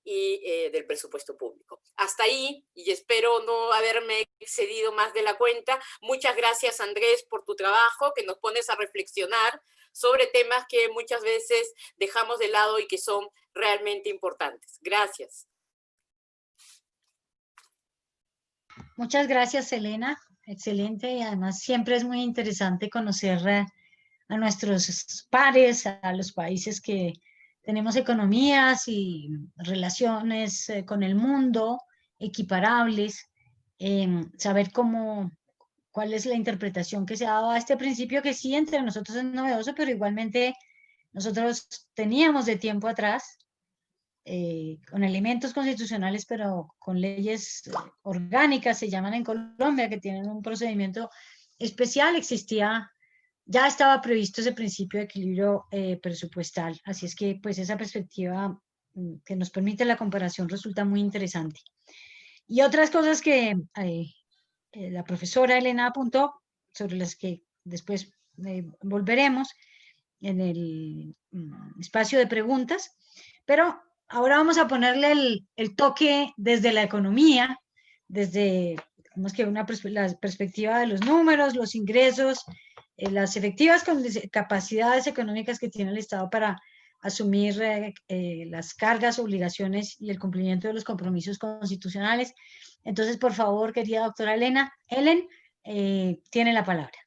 y del presupuesto público. Hasta ahí, y espero no haberme excedido más de la cuenta. Muchas gracias, Andrés, por tu trabajo, que nos pones a reflexionar sobre temas que muchas veces dejamos de lado y que son realmente importantes. Gracias. Muchas gracias, Elena. Excelente, y además siempre es muy interesante conocer a nuestros pares, a los países que tenemos economías y relaciones con el mundo equiparables, saber cuál es la interpretación que se ha dado a este principio que sí entre nosotros es novedoso, pero igualmente nosotros teníamos de tiempo atrás con elementos constitucionales, pero con leyes orgánicas, se llaman en Colombia, que tienen un procedimiento especial, ya estaba previsto ese principio de equilibrio presupuestal, así es que pues esa perspectiva que nos permite la comparación resulta muy interesante. Y otras cosas que la profesora Elena apuntó, sobre las que después volveremos en el espacio de preguntas, pero ahora vamos a ponerle el toque desde la economía, desde la perspectiva de los números, los ingresos, las efectivas capacidades económicas que tiene el Estado para asumir las cargas, obligaciones y el cumplimiento de los compromisos constitucionales. Entonces, por favor, querida doctora Helen, tiene la palabra.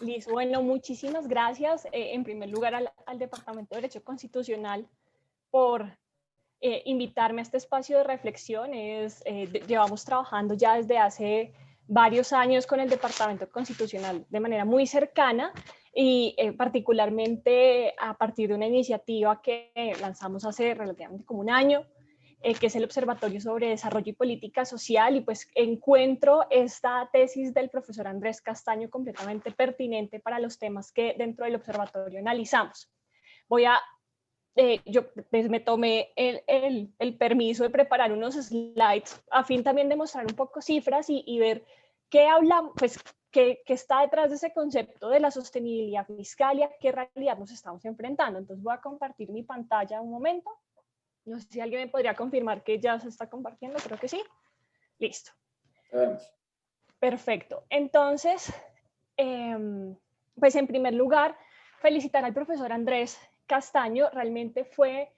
Liz, bueno, muchísimas gracias en primer lugar al Departamento de Derecho Constitucional por invitarme a este espacio de reflexión. Llevamos trabajando ya desde hace varios años con el Departamento Constitucional de manera muy cercana y particularmente a partir de una iniciativa que lanzamos hace relativamente como un año, que es el Observatorio sobre Desarrollo y Política Social, y pues encuentro esta tesis del profesor Andrés Castaño completamente pertinente para los temas que dentro del observatorio analizamos. Yo pues, me tomé el permiso de preparar unos slides a fin también de mostrar un poco cifras y ver qué hablamos, pues qué está detrás de ese concepto de la sostenibilidad fiscal y a qué realidad nos estamos enfrentando. Entonces voy a compartir mi pantalla un momento. No sé si alguien me podría confirmar que ya se está compartiendo, creo que sí. Listo. Perfecto. Entonces, pues en primer lugar, felicitar al profesor Andrés Castaño. Realmente fue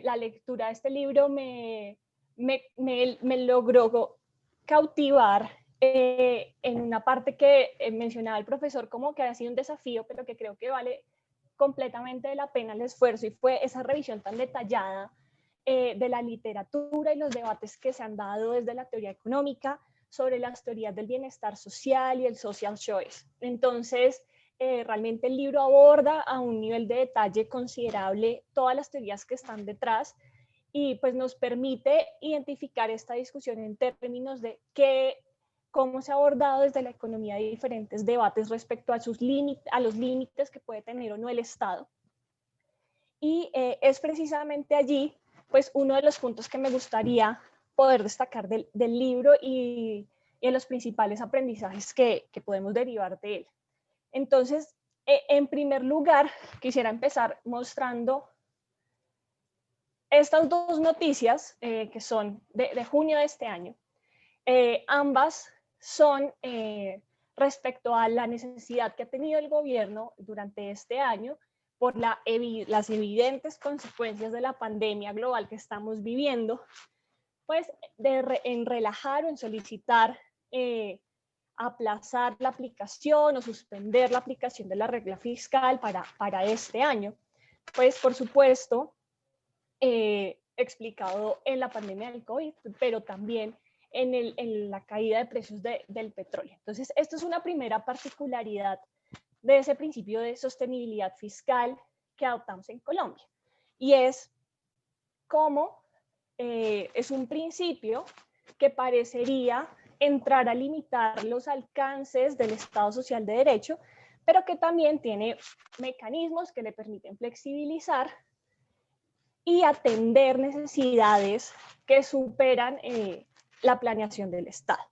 la lectura de este libro me logró cautivar en una parte que mencionaba el profesor como que ha sido un desafío, pero que creo que vale completamente la pena el esfuerzo, y fue esa revisión tan detallada de la literatura y los debates que se han dado desde la teoría económica sobre las teorías del bienestar social y el social choice. Entonces, realmente el libro aborda a un nivel de detalle considerable todas las teorías que están detrás y pues nos permite identificar esta discusión en términos de cómo se ha abordado desde la economía de diferentes debates respecto a los límites que puede tener o no el Estado. Y es precisamente allí pues uno de los puntos que me gustaría poder destacar del libro y en los principales aprendizajes que podemos derivar de él. Entonces, en primer lugar, quisiera empezar mostrando estas dos noticias que son de junio de este año. Ambas son respecto a la necesidad que ha tenido el gobierno durante este año por las evidentes consecuencias de la pandemia global que estamos viviendo, pues en relajar o en solicitar aplazar la aplicación o suspender la aplicación de la regla fiscal para este año. Pues por supuesto, explicado en la pandemia del COVID, pero también en la caída de precios del petróleo. Entonces, esto es una primera particularidad de ese principio de sostenibilidad fiscal que adoptamos en Colombia. Y es cómo es un principio que parecería entrar a limitar los alcances del Estado Social de Derecho, pero que también tiene mecanismos que le permiten flexibilizar y atender necesidades que superan la planeación del Estado.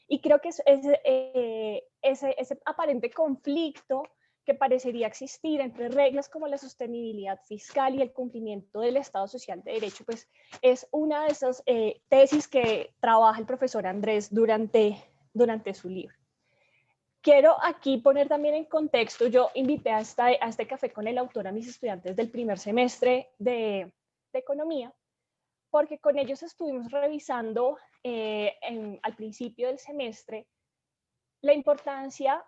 Y creo que ese aparente conflicto que parecería existir entre reglas como la sostenibilidad fiscal y el cumplimiento del Estado Social de Derecho, pues es una de esas tesis que trabaja el profesor Andrés durante su libro. Quiero aquí poner también en contexto, yo invité a este café con el autor a mis estudiantes del primer semestre de Economía, porque con ellos estuvimos revisando al principio del semestre la importancia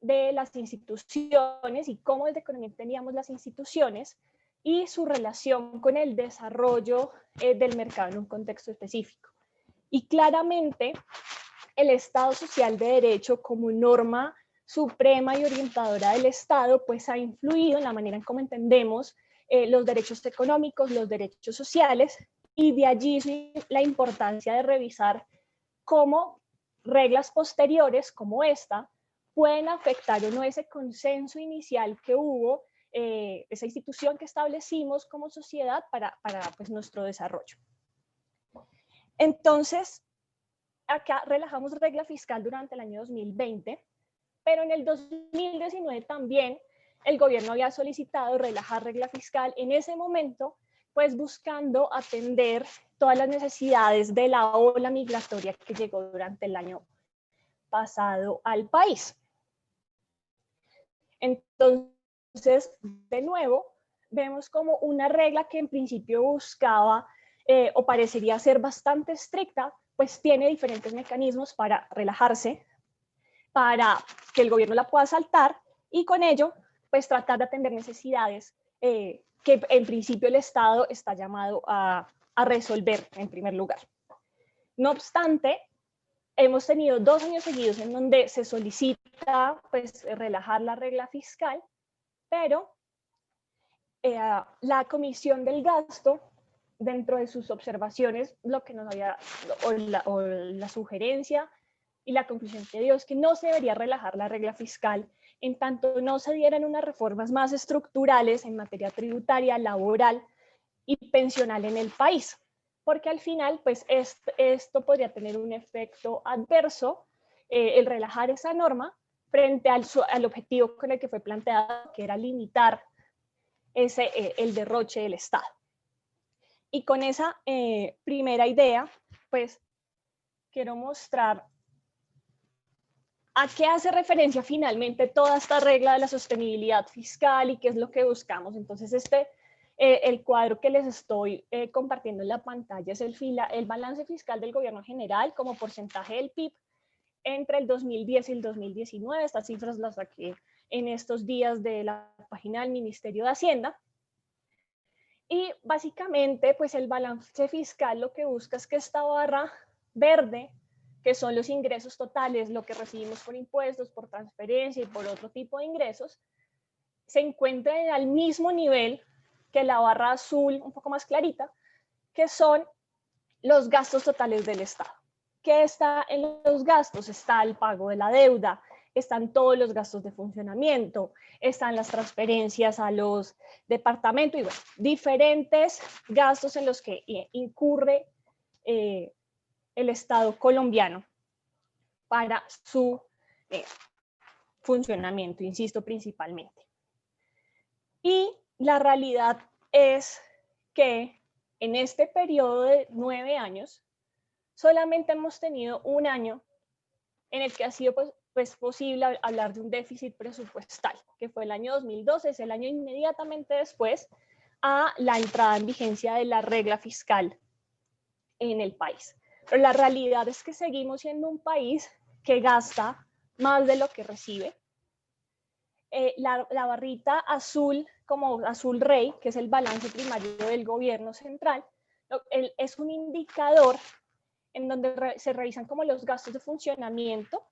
de las instituciones y cómo desde Economía teníamos las instituciones y su relación con el desarrollo del mercado en un contexto específico. Y claramente el Estado Social de Derecho como norma suprema y orientadora del Estado, pues ha influido en la manera en cómo entendemos los derechos económicos, los derechos sociales, y de allí la importancia de revisar cómo reglas posteriores como esta pueden afectar o no ese consenso inicial que hubo, esa institución que establecimos como sociedad para pues, nuestro desarrollo. Entonces, acá relajamos regla fiscal durante el año 2020, pero en el 2019 también el gobierno había solicitado relajar regla fiscal en ese momento, pues buscando atender todas las necesidades de la ola migratoria que llegó durante el año pasado al país. Entonces, de nuevo, vemos como una regla que en principio buscaba o parecería ser bastante estricta, pues tiene diferentes mecanismos para relajarse, para que el gobierno la pueda saltar y con ello, pues tratar de atender necesidades que en principio el Estado está llamado a resolver en primer lugar. No obstante, hemos tenido 2 años seguidos en donde se solicita pues, relajar la regla fiscal, pero la Comisión del Gasto, dentro de sus observaciones, lo que nos había, o la sugerencia y la conclusión que dio es que no se debería relajar la regla fiscal en tanto no se dieran unas reformas más estructurales en materia tributaria, laboral y pensional en el país, porque al final pues esto podría tener un efecto adverso, el relajar esa norma frente al objetivo con el que fue planteado, que era limitar el derroche del Estado. Y con esa primera idea, pues quiero mostrar a qué hace referencia finalmente toda esta regla de la sostenibilidad fiscal y qué es lo que buscamos. Entonces, el cuadro que les estoy compartiendo en la pantalla es el balance fiscal del gobierno general como porcentaje del PIB entre el 2010 y el 2019. Estas cifras las saqué en estos días de la página del Ministerio de Hacienda. Y básicamente, pues el balance fiscal lo que busca es que esta barra verde, que son los ingresos totales, lo que recibimos por impuestos, por transferencia y por otro tipo de ingresos, se encuentre al mismo nivel que la barra azul, un poco más clarita, que son los gastos totales del Estado. ¿Qué está en los gastos? Está el pago de la deuda, están todos los gastos de funcionamiento, están las transferencias a los departamentos y bueno, diferentes gastos en los que incurre el Estado colombiano para su funcionamiento, insisto, principalmente. Y la realidad es que en este periodo de 9 años, solamente hemos tenido un año en el que ha sido pues posible hablar de un déficit presupuestal, que fue el año 2012, es el año inmediatamente después a la entrada en vigencia de la regla fiscal en el país. Pero la realidad es que seguimos siendo un país que gasta más de lo que recibe. La barrita azul, como azul rey, que es el balance primario del gobierno central, Es un indicador en donde se revisan como los gastos de funcionamiento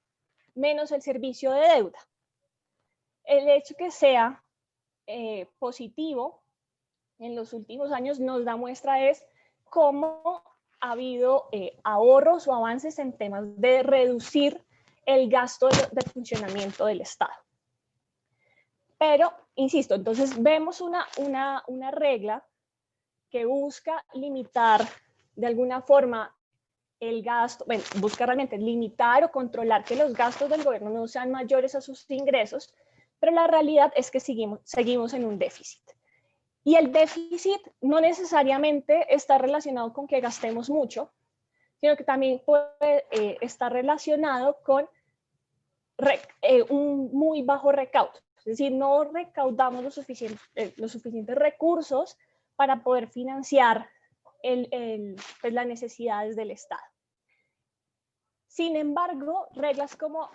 menos el servicio de deuda. El hecho que sea positivo en los últimos años nos da muestra es cómo ha habido ahorros o avances en temas de reducir el gasto de funcionamiento del Estado. Pero, insisto, entonces vemos una regla que busca limitar de alguna forma el gasto, bueno, busca realmente limitar o controlar que los gastos del gobierno no sean mayores a sus ingresos, pero la realidad es que seguimos en un déficit. Y el déficit no necesariamente está relacionado con que gastemos mucho, sino que también puede estar relacionado con un muy bajo recaudo. Es decir, no recaudamos los suficientes recursos para poder financiar pues las necesidades del Estado. Sin embargo, reglas como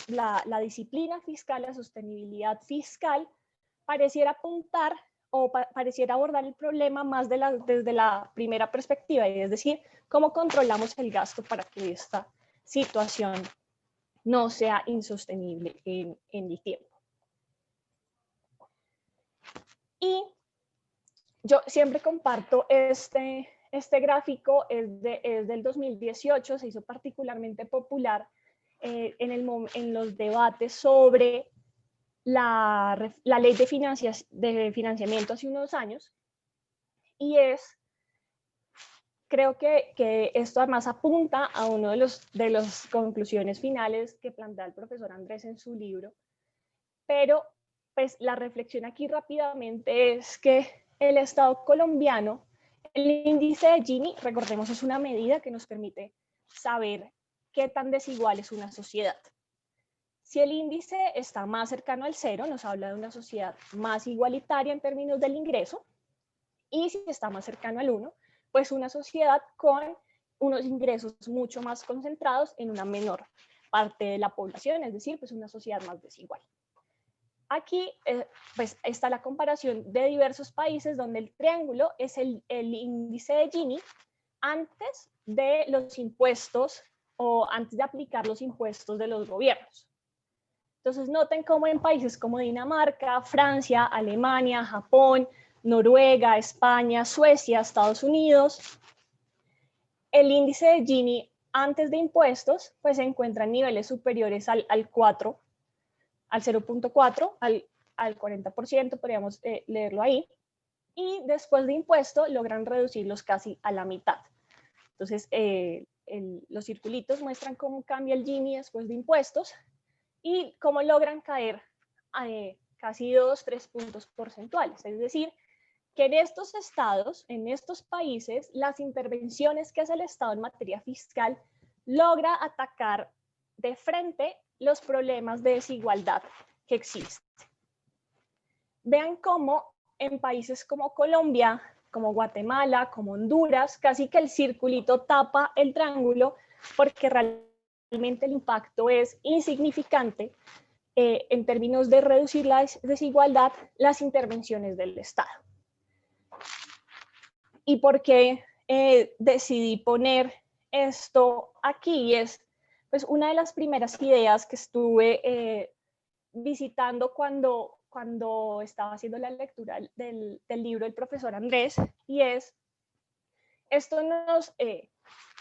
la disciplina fiscal, la sostenibilidad fiscal, pareciera apuntar o pareciera abordar el problema más desde la primera perspectiva, es decir, cómo controlamos el gasto para que esta situación no sea insostenible en el tiempo. Y yo siempre comparto este gráfico, es del 2018, se hizo particularmente popular en los debates sobre la ley de financiamiento hace unos años, y creo que esto además apunta a uno de las conclusiones finales que plantea el profesor Andrés en su libro, pero pues la reflexión aquí rápidamente es que el Estado colombiano, el índice de Gini, recordemos, es una medida que nos permite saber qué tan desigual es una sociedad. Si el índice está más cercano al 0, nos habla de una sociedad más igualitaria en términos del ingreso, y si está más cercano al 1, pues una sociedad con unos ingresos mucho más concentrados en una menor parte de la población, es decir, pues una sociedad más desigual. Aquí pues está la comparación de diversos países donde el triángulo es el índice de Gini antes de los impuestos o antes de aplicar los impuestos de los gobiernos. Entonces noten cómo en países como Dinamarca, Francia, Alemania, Japón, Noruega, España, Suecia, Estados Unidos, el índice de Gini antes de impuestos pues se encuentra en niveles superiores al 4, al 0.4, al 40%, podríamos leerlo ahí, y después de impuesto logran reducirlos casi a la mitad. Entonces, los circulitos muestran cómo cambia el Gini después de impuestos y cómo logran caer casi 2-3 puntos porcentuales. Es decir, que en estos estados, en estos países, las intervenciones que hace el Estado en materia fiscal logra atacar de frente los problemas de desigualdad que existen. Vean cómo en países como Colombia, como Guatemala, como Honduras, casi que el circulito tapa el triángulo porque realmente el impacto es insignificante en términos de reducir la desigualdad, las intervenciones del Estado. ¿Y por qué decidí poner esto aquí? Es pues una de las primeras ideas que estuve visitando cuando estaba haciendo la lectura del libro del profesor Andrés, y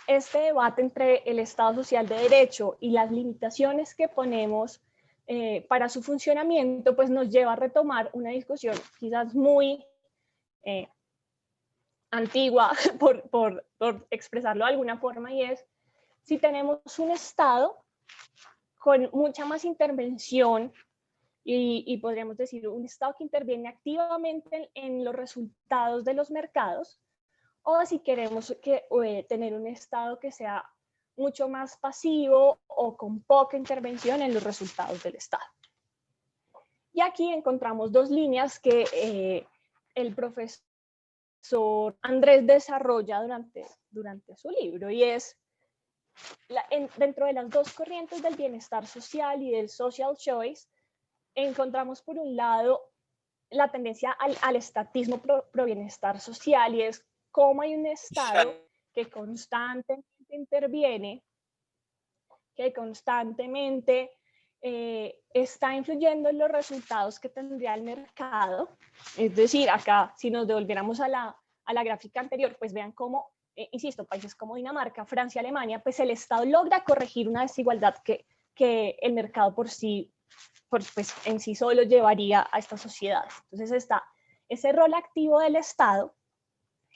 este debate entre el Estado Social de Derecho y las limitaciones que ponemos para su funcionamiento, pues nos lleva a retomar una discusión quizás muy antigua, por expresarlo de alguna forma, y es si tenemos un Estado con mucha más intervención y podríamos decir un Estado que interviene activamente en los resultados de los mercados, o si queremos tener un Estado que sea mucho más pasivo o con poca intervención en los resultados del Estado. Y aquí encontramos dos líneas que el profesor Andrés desarrolla durante su libro, y es dentro de las dos corrientes del bienestar social y del social choice, encontramos por un lado la tendencia al estatismo pro bienestar social, y es cómo hay un Estado que constantemente interviene, que constantemente está influyendo en los resultados que tendría el mercado. Es decir, acá, si nos devolviéramos a la gráfica anterior, pues vean cómo, insisto, países como Dinamarca, Francia, Alemania, pues el Estado logra corregir una desigualdad que el mercado por sí, pues en sí solo llevaría a estas sociedades. Entonces está ese rol activo del Estado,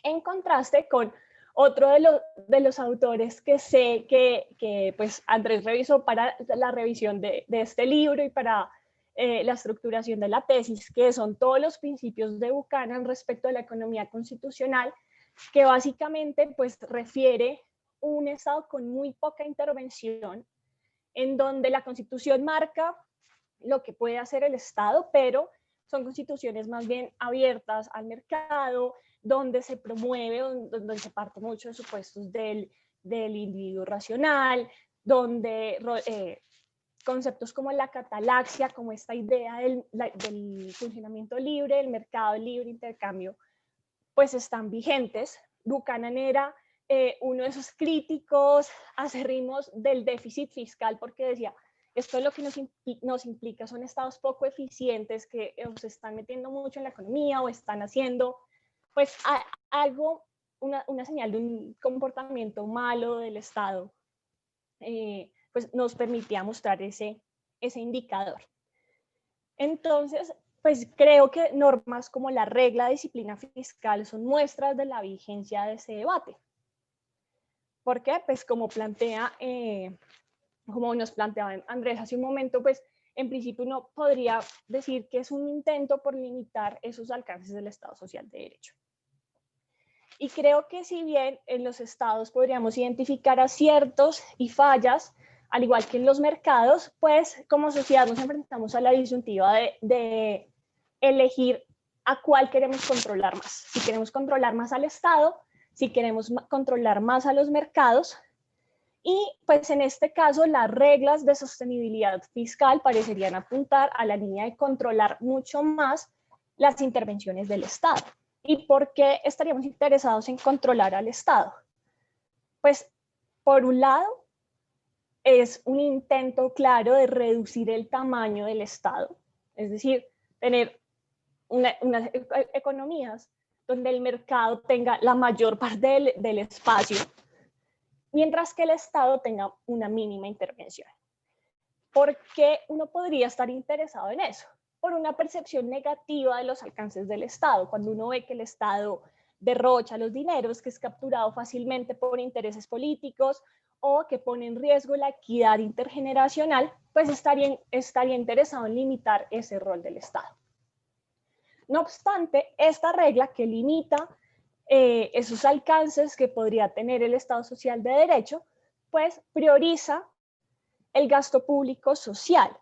en contraste con otro de los autores que sé que pues Andrés revisó para la revisión de este libro y para la estructuración de la tesis, que son todos los principios de Buchanan respecto a la economía constitucional, que básicamente pues refiere un Estado con muy poca intervención, en donde la Constitución marca lo que puede hacer el Estado, pero son constituciones más bien abiertas al mercado, donde se promueve, donde se parte mucho de supuestos del individuo racional, donde conceptos como la catalaxia, como esta idea del funcionamiento libre, el mercado libre, intercambio, pues están vigentes. Buchanan era uno de esos críticos acérrimos del déficit fiscal, porque decía, esto es lo que nos implica, son estados poco eficientes que se están metiendo mucho en la economía o están haciendo pues algo, una señal de un comportamiento malo del Estado, pues nos permitía mostrar ese indicador. Entonces, pues creo que normas como la regla de disciplina fiscal son muestras de la vigencia de ese debate. ¿Por qué? Pues como como nos planteaba Andrés hace un momento, pues en principio uno podría decir que es un intento por limitar esos alcances del Estado Social de Derecho. Y creo que si bien en los estados podríamos identificar aciertos y fallas, al igual que en los mercados, pues como sociedad nos enfrentamos a la disyuntiva de elegir a cuál queremos controlar más. Si queremos controlar más al Estado, si queremos controlar más a los mercados. Y pues en este caso las reglas de sostenibilidad fiscal parecerían apuntar a la línea de controlar mucho más las intervenciones del Estado. ¿Y por qué estaríamos interesados en controlar al Estado? Pues por un lado es un intento claro de reducir el tamaño del Estado, es decir, tener unas economías donde el mercado tenga la mayor parte del espacio, mientras que el Estado tenga una mínima intervención. ¿Por qué uno podría estar interesado en eso? Por una percepción negativa de los alcances del Estado. Cuando uno ve que el Estado derrocha los dineros, que es capturado fácilmente por intereses políticos o que pone en riesgo la equidad intergeneracional, pues estaría interesado en limitar ese rol del Estado. No obstante, esta regla que limita esos alcances que podría tener el Estado Social de Derecho, pues prioriza el gasto público social.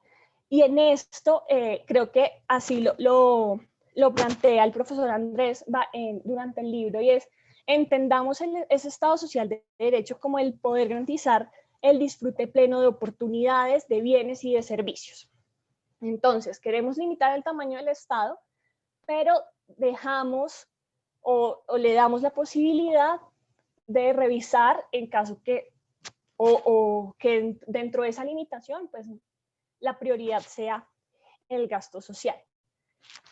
Y en esto creo que así lo plantea el profesor Andrés durante el libro, y es: entendamos ese Estado Social de Derecho como el poder garantizar el disfrute pleno de oportunidades, de bienes y de servicios. Entonces, queremos limitar el tamaño del Estado, pero dejamos o le damos la posibilidad de revisar en caso que, que dentro de esa limitación, pues la prioridad sea el gasto social.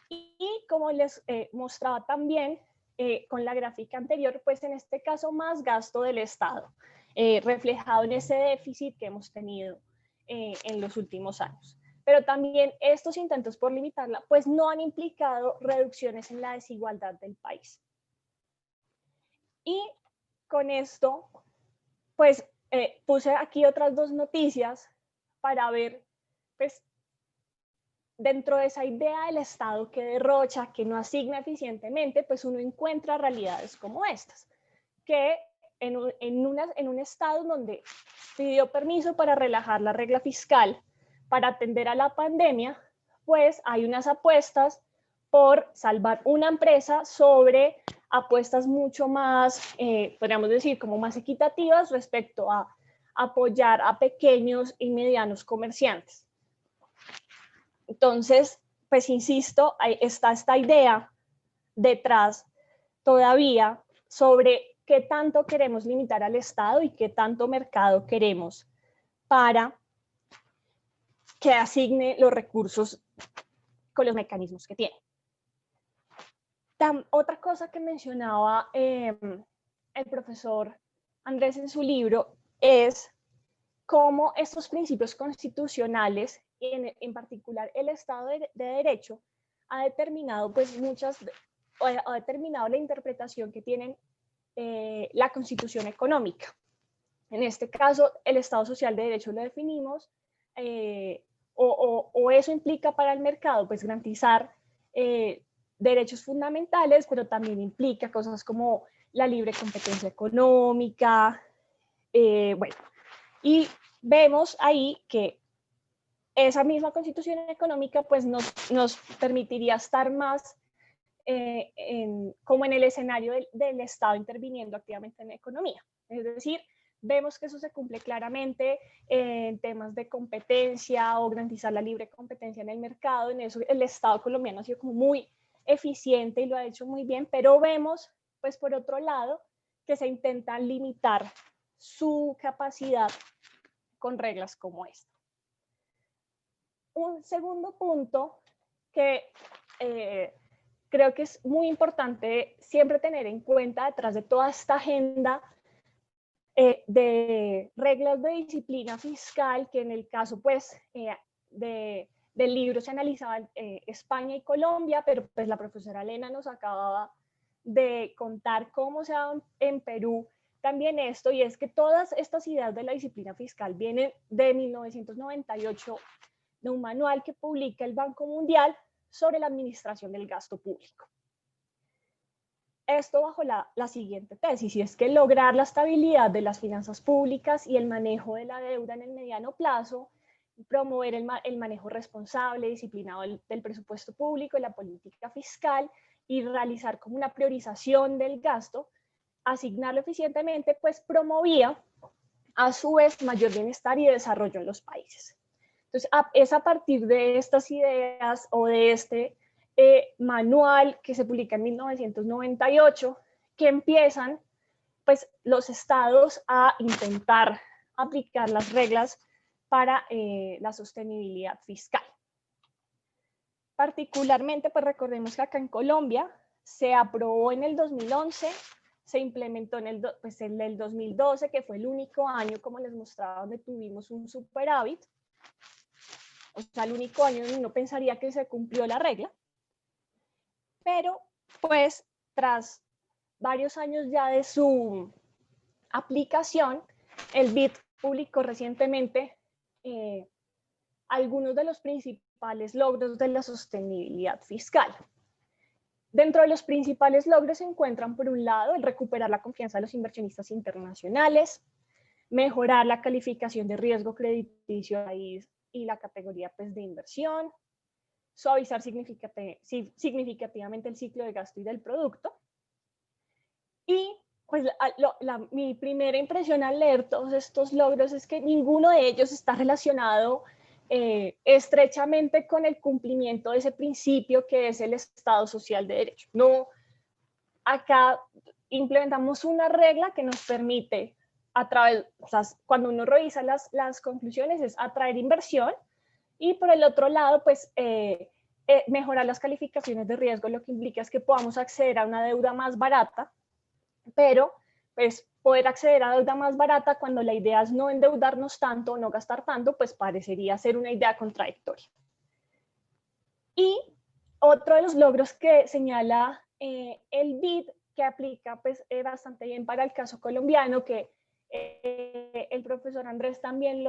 Y como les mostraba también con la gráfica anterior, pues en este caso más gasto del Estado, reflejado en ese déficit que hemos tenido en los últimos años. Pero también estos intentos por limitarla, pues no han implicado reducciones en la desigualdad del país. Y con esto, pues puse aquí otras dos noticias para ver, pues, dentro de esa idea del Estado que derrocha, que no asigna eficientemente, pues uno encuentra realidades como estas, que en un Estado donde pidió permiso para relajar la regla fiscal para atender a la pandemia, pues hay unas apuestas por salvar una empresa sobre apuestas mucho más, podríamos decir, como más equitativas respecto a apoyar a pequeños y medianos comerciantes. Entonces, pues insisto, está esta idea detrás todavía sobre qué tanto queremos limitar al Estado y qué tanto mercado queremos para que asigne los recursos con los mecanismos que tiene. Otra cosa que mencionaba el profesor Andrés en su libro es cómo estos principios constitucionales, en particular el Estado de Derecho, ha determinado pues ha determinado la interpretación que tienen la Constitución económica. En este caso, el Estado social de Derecho lo definimos, o eso implica para el mercado pues garantizar derechos fundamentales, pero también implica cosas como la libre competencia económica, bueno, y vemos ahí que esa misma Constitución económica pues nos permitiría estar más como en el escenario del Estado interviniendo activamente en la economía. Es decir, vemos que eso se cumple claramente en temas de competencia o garantizar la libre competencia en el mercado. En eso el Estado colombiano ha sido como muy eficiente y lo ha hecho muy bien, pero vemos, pues por otro lado, que se intenta limitar su capacidad con reglas como esta. Un segundo punto que creo que es muy importante siempre tener en cuenta detrás de toda esta agenda de reglas de disciplina fiscal, que en el caso pues del libro se analizaban España y Colombia, pero pues la profesora Elena nos acababa de contar cómo se da en Perú también esto, y es que todas estas ideas de la disciplina fiscal vienen de 1998, de un manual que publica el Banco Mundial sobre la administración del gasto público. Esto bajo la siguiente tesis, y es que lograr la estabilidad de las finanzas públicas y el manejo de la deuda en el mediano plazo, promover el manejo responsable, disciplinado del presupuesto público y la política fiscal, y realizar como una priorización del gasto, asignarlo eficientemente, pues promovía a su vez mayor bienestar y desarrollo en los países. Entonces, es a partir de estas ideas o de este manual que se publica en 1998 que empiezan pues los estados a intentar aplicar las reglas para la sostenibilidad fiscal. Particularmente, pues recordemos que acá en Colombia se aprobó en el 2011, se implementó en el 2012, que fue el único año, como les mostraba, donde tuvimos un superávit. O sea, el único año donde uno pensaría que se cumplió la regla. Pero, pues, tras varios años ya de su aplicación, el BID publicó recientemente algunos de los principales logros de la sostenibilidad fiscal. Dentro de los principales logros se encuentran, por un lado, el recuperar la confianza de los inversionistas internacionales, mejorar la calificación de riesgo crediticio del país y la categoría pues, de inversión, suavizar significativamente el ciclo de gasto y del producto. Y pues mi primera impresión al leer todos estos logros es que ninguno de ellos está relacionado estrechamente con el cumplimiento de ese principio que es el Estado social de derecho. No, acá implementamos una regla que nos permite, o sea, cuando uno revisa las conclusiones, es atraer inversión, y por el otro lado, pues mejorar las calificaciones de riesgo, lo que implica es que podamos acceder a una deuda más barata, pero pues poder acceder a deuda más barata cuando la idea es no endeudarnos tanto, no gastar tanto, pues parecería ser una idea contradictoria. Y otro de los logros que señala el BID, que aplica pues bastante bien para el caso colombiano, que el profesor Andrés también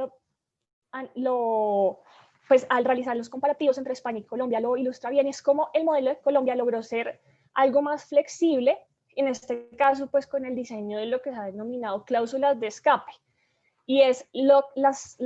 pues al realizar los comparativos entre España y Colombia lo ilustra bien, es como el modelo de Colombia logró ser algo más flexible, en este caso pues con el diseño de lo que se ha denominado cláusulas de escape, y es las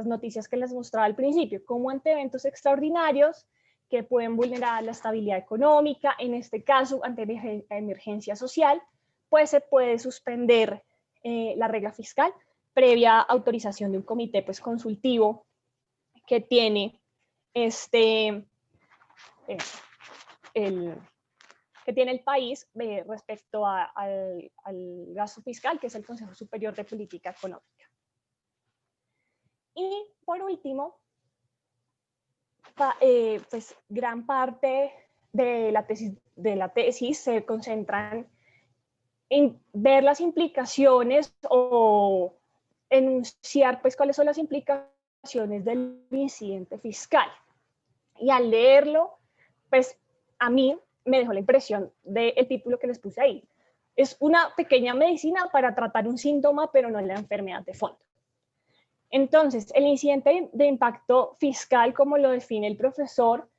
noticias que les mostraba al principio, como ante eventos extraordinarios que pueden vulnerar la estabilidad económica, en este caso ante emergencia social, pues se puede suspender la regla fiscal previa autorización de un comité pues consultivo que tiene que tiene el país respecto al gasto fiscal, que es el Consejo Superior de Política Económica. Y por último, pues gran parte de la tesis se concentran en ver las implicaciones o enunciar pues cuáles son las implicaciones del incidente fiscal. Y al leerlo, pues a mí me dejó la impresión del título que les puse ahí. Es una pequeña medicina para tratar un síntoma, pero no la enfermedad de fondo. Entonces, el incidente de impacto fiscal, como lo define el profesor,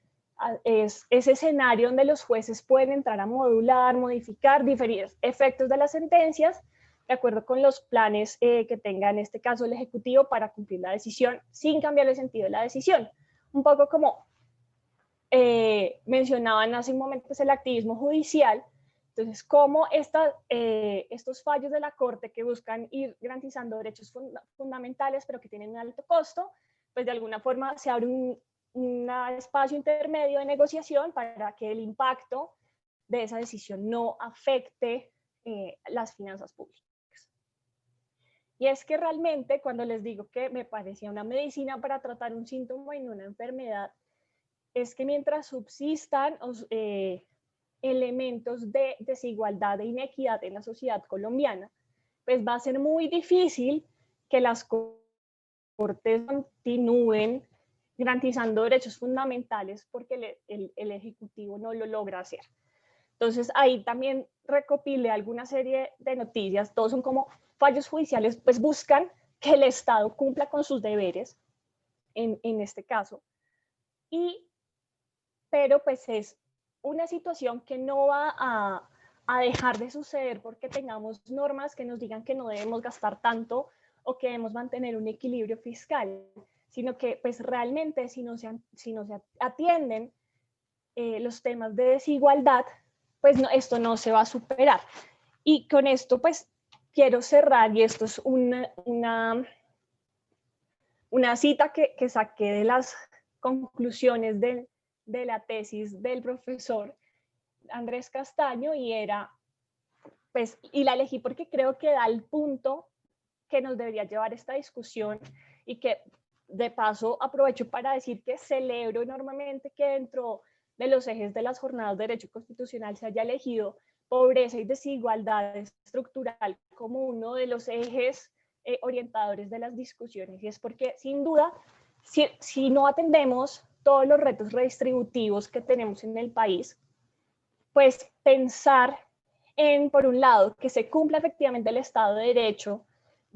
es ese escenario donde los jueces pueden entrar a modular, modificar diferentes efectos de las sentencias, de acuerdo con los planes que tenga en este caso el Ejecutivo para cumplir la decisión, sin cambiar el sentido de la decisión. Un poco como mencionaban hace un momento, es el activismo judicial. Entonces, cómo estos fallos de la Corte que buscan ir garantizando derechos fundamentales, pero que tienen un alto costo, pues de alguna forma se abre un espacio intermedio de negociación para que el impacto de esa decisión no afecte las finanzas públicas. Y es que realmente cuando les digo que me parecía una medicina para tratar un síntoma y no una enfermedad, es que mientras subsistan elementos de desigualdad e inequidad en la sociedad colombiana, pues va a ser muy difícil que las Cortes continúen garantizando derechos fundamentales porque el Ejecutivo no lo logra hacer. Entonces ahí también recopilé alguna serie de noticias, todos son como fallos judiciales, pues buscan que el Estado cumpla con sus deberes en este caso, pero pues es una situación que no va a dejar de suceder porque tengamos normas que nos digan que no debemos gastar tanto o que debemos mantener un equilibrio fiscal, sino que pues realmente si no se atienden los temas de desigualdad, pues no, esto no se va a superar. Y con esto pues quiero cerrar, y esto es una cita que saqué de las conclusiones de la tesis del profesor Andrés Castaño, y era, pues, y la elegí porque creo que da el punto que nos debería llevar esta discusión, y que de paso aprovecho para decir que celebro enormemente que dentro de los ejes de las jornadas de Derecho Constitucional se haya elegido pobreza y desigualdad estructural como uno de los ejes orientadores de las discusiones, y es porque sin duda si no atendemos todos los retos redistributivos que tenemos en el país, pues pensar en, por un lado, que se cumpla efectivamente el Estado de Derecho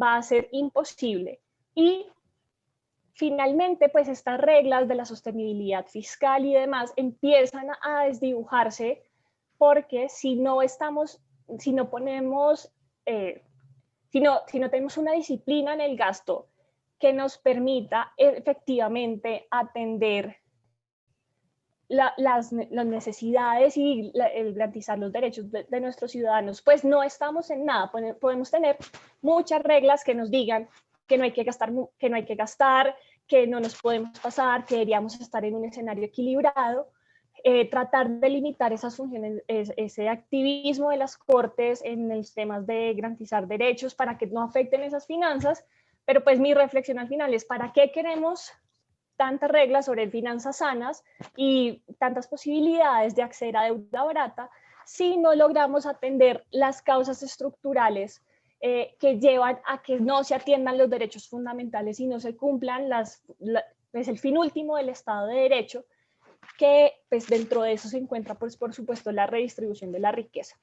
va a ser imposible. Y finalmente, pues estas reglas de la sostenibilidad fiscal y demás empiezan a desdibujarse, porque si no tenemos una disciplina en el gasto que nos permita efectivamente atender las necesidades y el garantizar los derechos de nuestros ciudadanos, pues no estamos en nada. Podemos tener muchas reglas que nos digan que no hay que gastar, que no nos podemos pasar, que deberíamos estar en un escenario equilibrado, tratar de limitar esas funciones, ese activismo de las Cortes en los temas de garantizar derechos para que no afecten esas finanzas. Pero pues mi reflexión al final es: ¿para qué queremos tantas reglas sobre finanzas sanas y tantas posibilidades de acceder a deuda barata si no logramos atender las causas estructurales que llevan a que no se atiendan los derechos fundamentales y no se cumplan pues el fin último del Estado de Derecho, que pues dentro de eso se encuentra pues por supuesto la redistribución de la riqueza?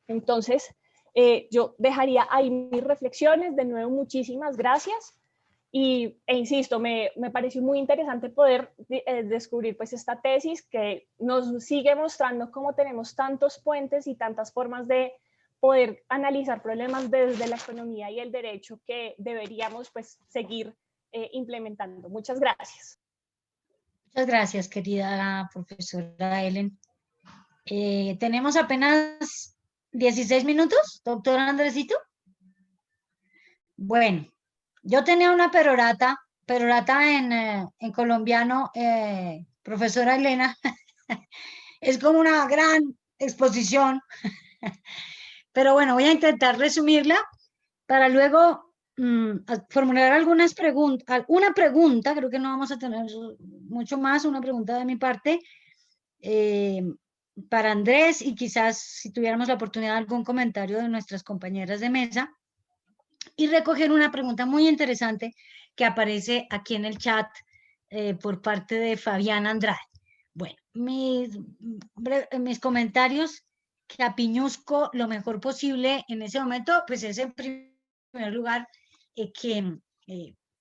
Entonces yo dejaría ahí mis reflexiones. De nuevo, muchísimas gracias. E insisto, me pareció muy interesante poder descubrir pues esta tesis que nos sigue mostrando cómo tenemos tantos puentes y tantas formas de poder analizar problemas desde la economía y el derecho que deberíamos pues seguir implementando. Muchas gracias. Muchas gracias, querida profesora Ellen. Tenemos apenas 16 minutos, doctor Andresito. Bueno, yo tenía una perorata en colombiano, profesora Elena, es como una gran exposición, pero bueno, voy a intentar resumirla para luego formular algunas preguntas, una pregunta, creo que no vamos a tener mucho más, una pregunta de mi parte, para Andrés, y quizás si tuviéramos la oportunidad algún comentario de nuestras compañeras de mesa, y recoger una pregunta muy interesante que aparece aquí en el chat por parte de Fabián Andrade. Bueno, mis comentarios, que apiñuzco lo mejor posible en ese momento, pues es en primer lugar que,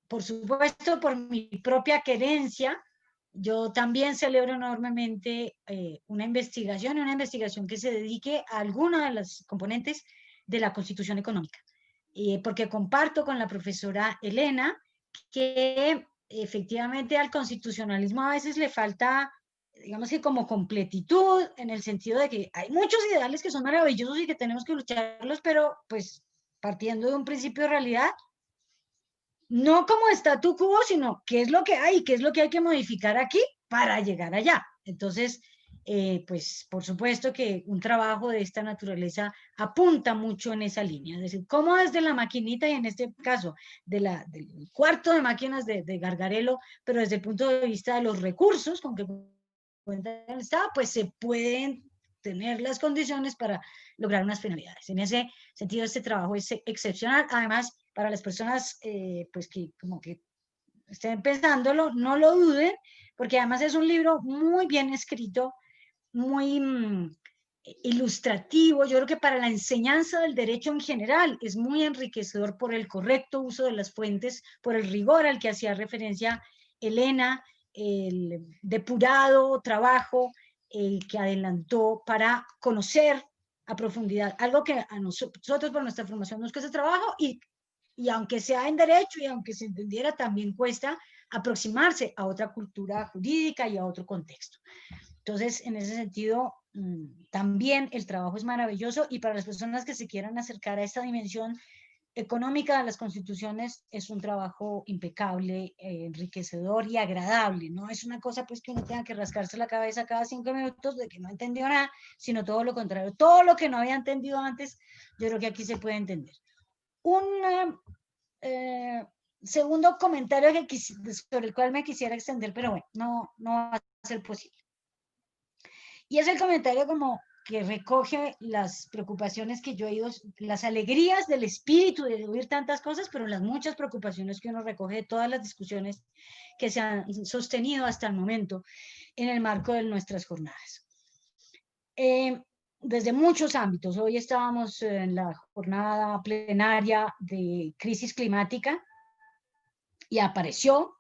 por supuesto, por mi propia querencia, yo también celebro enormemente una investigación que se dedique a alguna de las componentes de la Constitución Económica. Porque comparto con la profesora Elena que efectivamente al constitucionalismo a veces le falta, digamos que como completitud, en el sentido de que hay muchos ideales que son maravillosos y que tenemos que lucharlos, pero pues partiendo de un principio de realidad, no como statu quo, sino qué es lo que hay, qué es lo que hay que modificar aquí para llegar allá. Entonces, pues por supuesto que un trabajo de esta naturaleza apunta mucho en esa línea, es decir, cómo desde la maquinita, y en este caso del cuarto de máquinas de Gargarello, pero desde el punto de vista de los recursos con que cuenta el Estado, pues se pueden tener las condiciones para lograr unas finalidades. En ese sentido, este trabajo es excepcional. Además, para las personas pues que como que estén pensándolo, no lo duden, porque además es un libro muy bien escrito, muy ilustrativo. Yo creo que para la enseñanza del derecho en general es muy enriquecedor por el correcto uso de las fuentes, por el rigor al que hacía referencia Elena, el depurado trabajo que adelantó para conocer a profundidad algo que a nosotros por nuestra formación nos cuesta trabajo, y aunque sea en derecho y aunque se entendiera, también cuesta aproximarse a otra cultura jurídica y a otro contexto. Entonces, en ese sentido, también el trabajo es maravilloso, y para las personas que se quieran acercar a esta dimensión económica de las constituciones es un trabajo impecable, enriquecedor y agradable. No es una cosa pues que uno tenga que rascarse la cabeza cada 5 minutos de que no entendió nada, sino todo lo contrario. Todo lo que no había entendido antes, yo creo que aquí se puede entender. Un segundo comentario sobre el cual me quisiera extender, pero bueno, no va a ser posible. Y es el comentario como que recoge las preocupaciones que yo he ido, las alegrías del espíritu de oír tantas cosas, pero las muchas preocupaciones que uno recoge de todas las discusiones que se han sostenido hasta el momento en el marco de nuestras jornadas. Desde muchos ámbitos. Hoy estábamos en la jornada plenaria de crisis climática y apareció,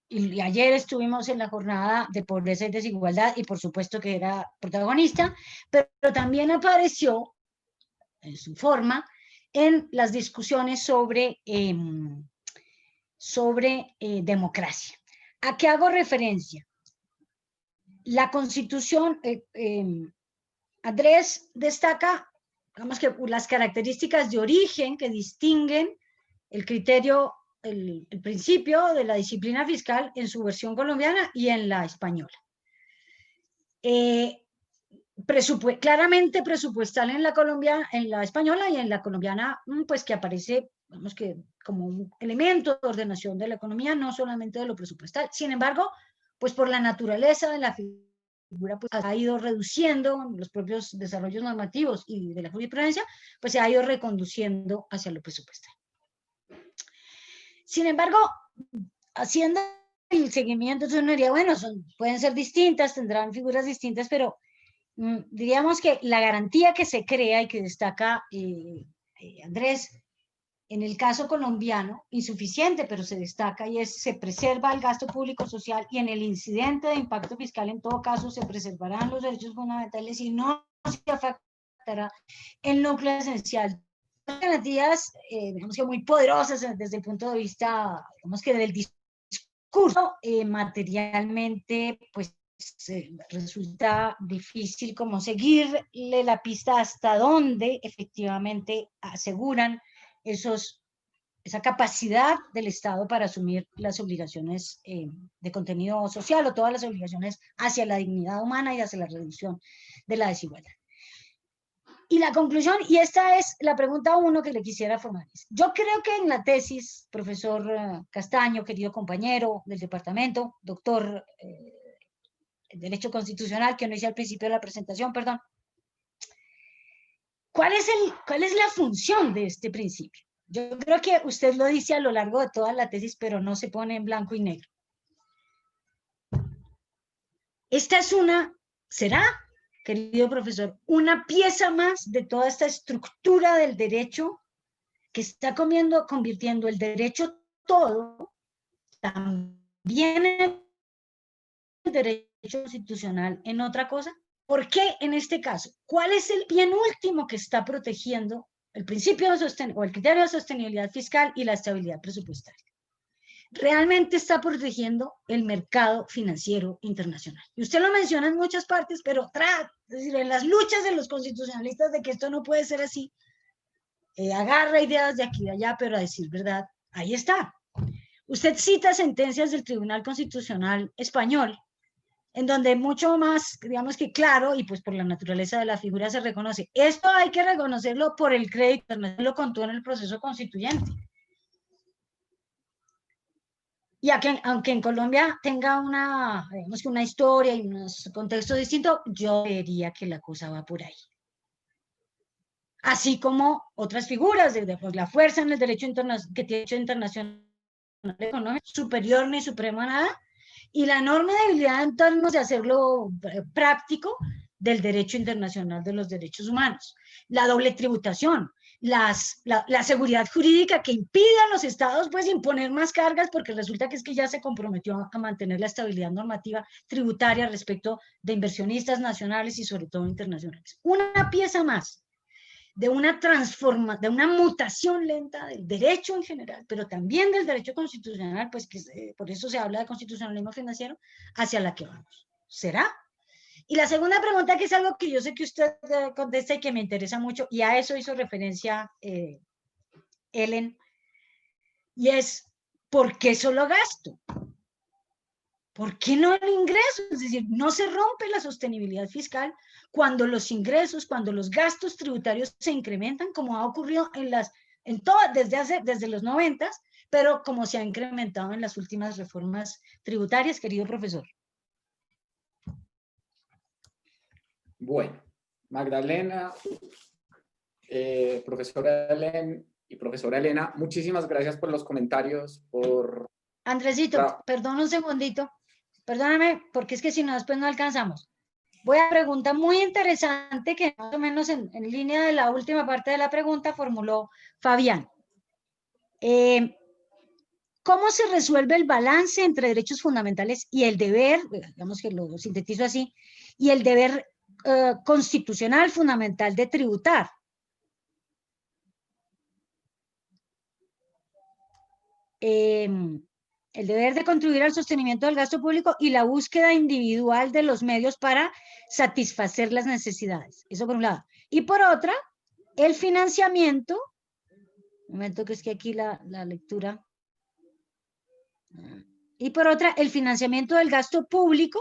y ayer estuvimos en la jornada de pobreza y desigualdad, y por supuesto que era protagonista, pero también apareció en su forma en las discusiones sobre democracia. ¿A qué hago referencia? La Constitución, Andrés destaca, digamos que las características de origen que distinguen el criterio, el principio de la disciplina fiscal en su versión colombiana y en la española. Claramente presupuestal en la española, y en la colombiana, pues que aparece, digamos que como un elemento de ordenación de la economía, no solamente de lo presupuestal. Sin embargo, pues por la naturaleza de la figura, pues ha ido reduciendo los propios desarrollos normativos y de la jurisprudencia, pues se ha ido reconduciendo hacia lo presupuestal. Sin embargo, haciendo el seguimiento, entonces uno diría, bueno, pueden ser distintas, tendrán figuras distintas, pero diríamos que la garantía que se crea y que destaca Andrés, en el caso colombiano, insuficiente, pero se destaca, y se preserva el gasto público social, y en el incidente de impacto fiscal, en todo caso, se preservarán los derechos fundamentales y no se afectará el núcleo esencial. Garantías, digamos que muy poderosas desde el punto de vista, digamos que del discurso, materialmente, pues resulta difícil como seguirle la pista hasta dónde efectivamente aseguran esos esa capacidad del Estado para asumir las obligaciones de contenido social o todas las obligaciones hacia la dignidad humana y hacia la reducción de la desigualdad. Y la conclusión, y esta es la pregunta 1 que le quisiera formar. Yo creo que en la tesis, profesor Castaño, querido compañero del departamento, doctor en Derecho Constitucional, que no hice al principio de la presentación, perdón, ¿cuál es la función de este principio? Yo creo que usted lo dice a lo largo de toda la tesis, pero no se pone en blanco y negro. Esta es ¿será, querido profesor, una pieza más de toda esta estructura del derecho que está convirtiendo el derecho todo, también el derecho constitucional, en otra cosa? ¿Por qué en este caso? ¿Cuál es el bien último que está protegiendo el principio de o el criterio de sostenibilidad fiscal y la estabilidad presupuestaria? Realmente está protegiendo el mercado financiero internacional. Y usted lo menciona en muchas partes, pero es decir, en las luchas de los constitucionalistas de que esto no puede ser así, agarra ideas de aquí y de allá, pero a decir verdad, ahí está. Usted cita sentencias del Tribunal Constitucional Español, en donde mucho más, digamos que claro, y pues por la naturaleza de la figura se reconoce. Esto hay que reconocerlo por el crédito, lo contó en el proceso constituyente. Y aunque en Colombia tenga digamos que una historia y unos contextos distintos, yo diría que la cosa va por ahí. Así como otras figuras de pues, la fuerza en el derecho que tiene el derecho internacional económico, superior ni supremo a nada, y la enorme debilidad en términos de hacerlo práctico del derecho internacional de los derechos humanos, la doble tributación, la seguridad jurídica que impide a los estados pues imponer más cargas porque resulta que es que ya se comprometió a mantener la estabilidad normativa tributaria respecto de inversionistas nacionales y sobre todo internacionales. Una pieza más de de una mutación lenta del derecho en general, pero también del derecho constitucional, pues que por eso se habla de constitucionalismo financiero, hacia la que vamos. ¿Será? Y la segunda pregunta, que es algo que yo sé que usted contesta y que me interesa mucho, y a eso hizo referencia Ellen, y es, ¿por qué solo gasto? ¿Por qué no el ingreso? Es decir, no se rompe la sostenibilidad fiscal cuando los ingresos, cuando los gastos tributarios se incrementan, como ha ocurrido desde los 90, pero como se ha incrementado en las últimas reformas tributarias, querido profesor. Bueno, Magdalena, profesora Ellen y profesora Elena, muchísimas gracias por los comentarios, Andresito, perdón un segundito, perdóname, porque es que si no, después no alcanzamos. Voy a pregunta muy interesante que más o menos en línea de la última parte de la pregunta formuló Fabián. ¿Cómo se resuelve el balance entre derechos fundamentales y el deber, digamos que lo sintetizo así, y el deber constitucional fundamental de tributar? El deber de contribuir al sostenimiento del gasto público y la búsqueda individual de los medios para satisfacer las necesidades. Eso por un lado. Y por otra, el financiamiento, un momento que es que aquí la lectura, y por otra, el financiamiento del gasto público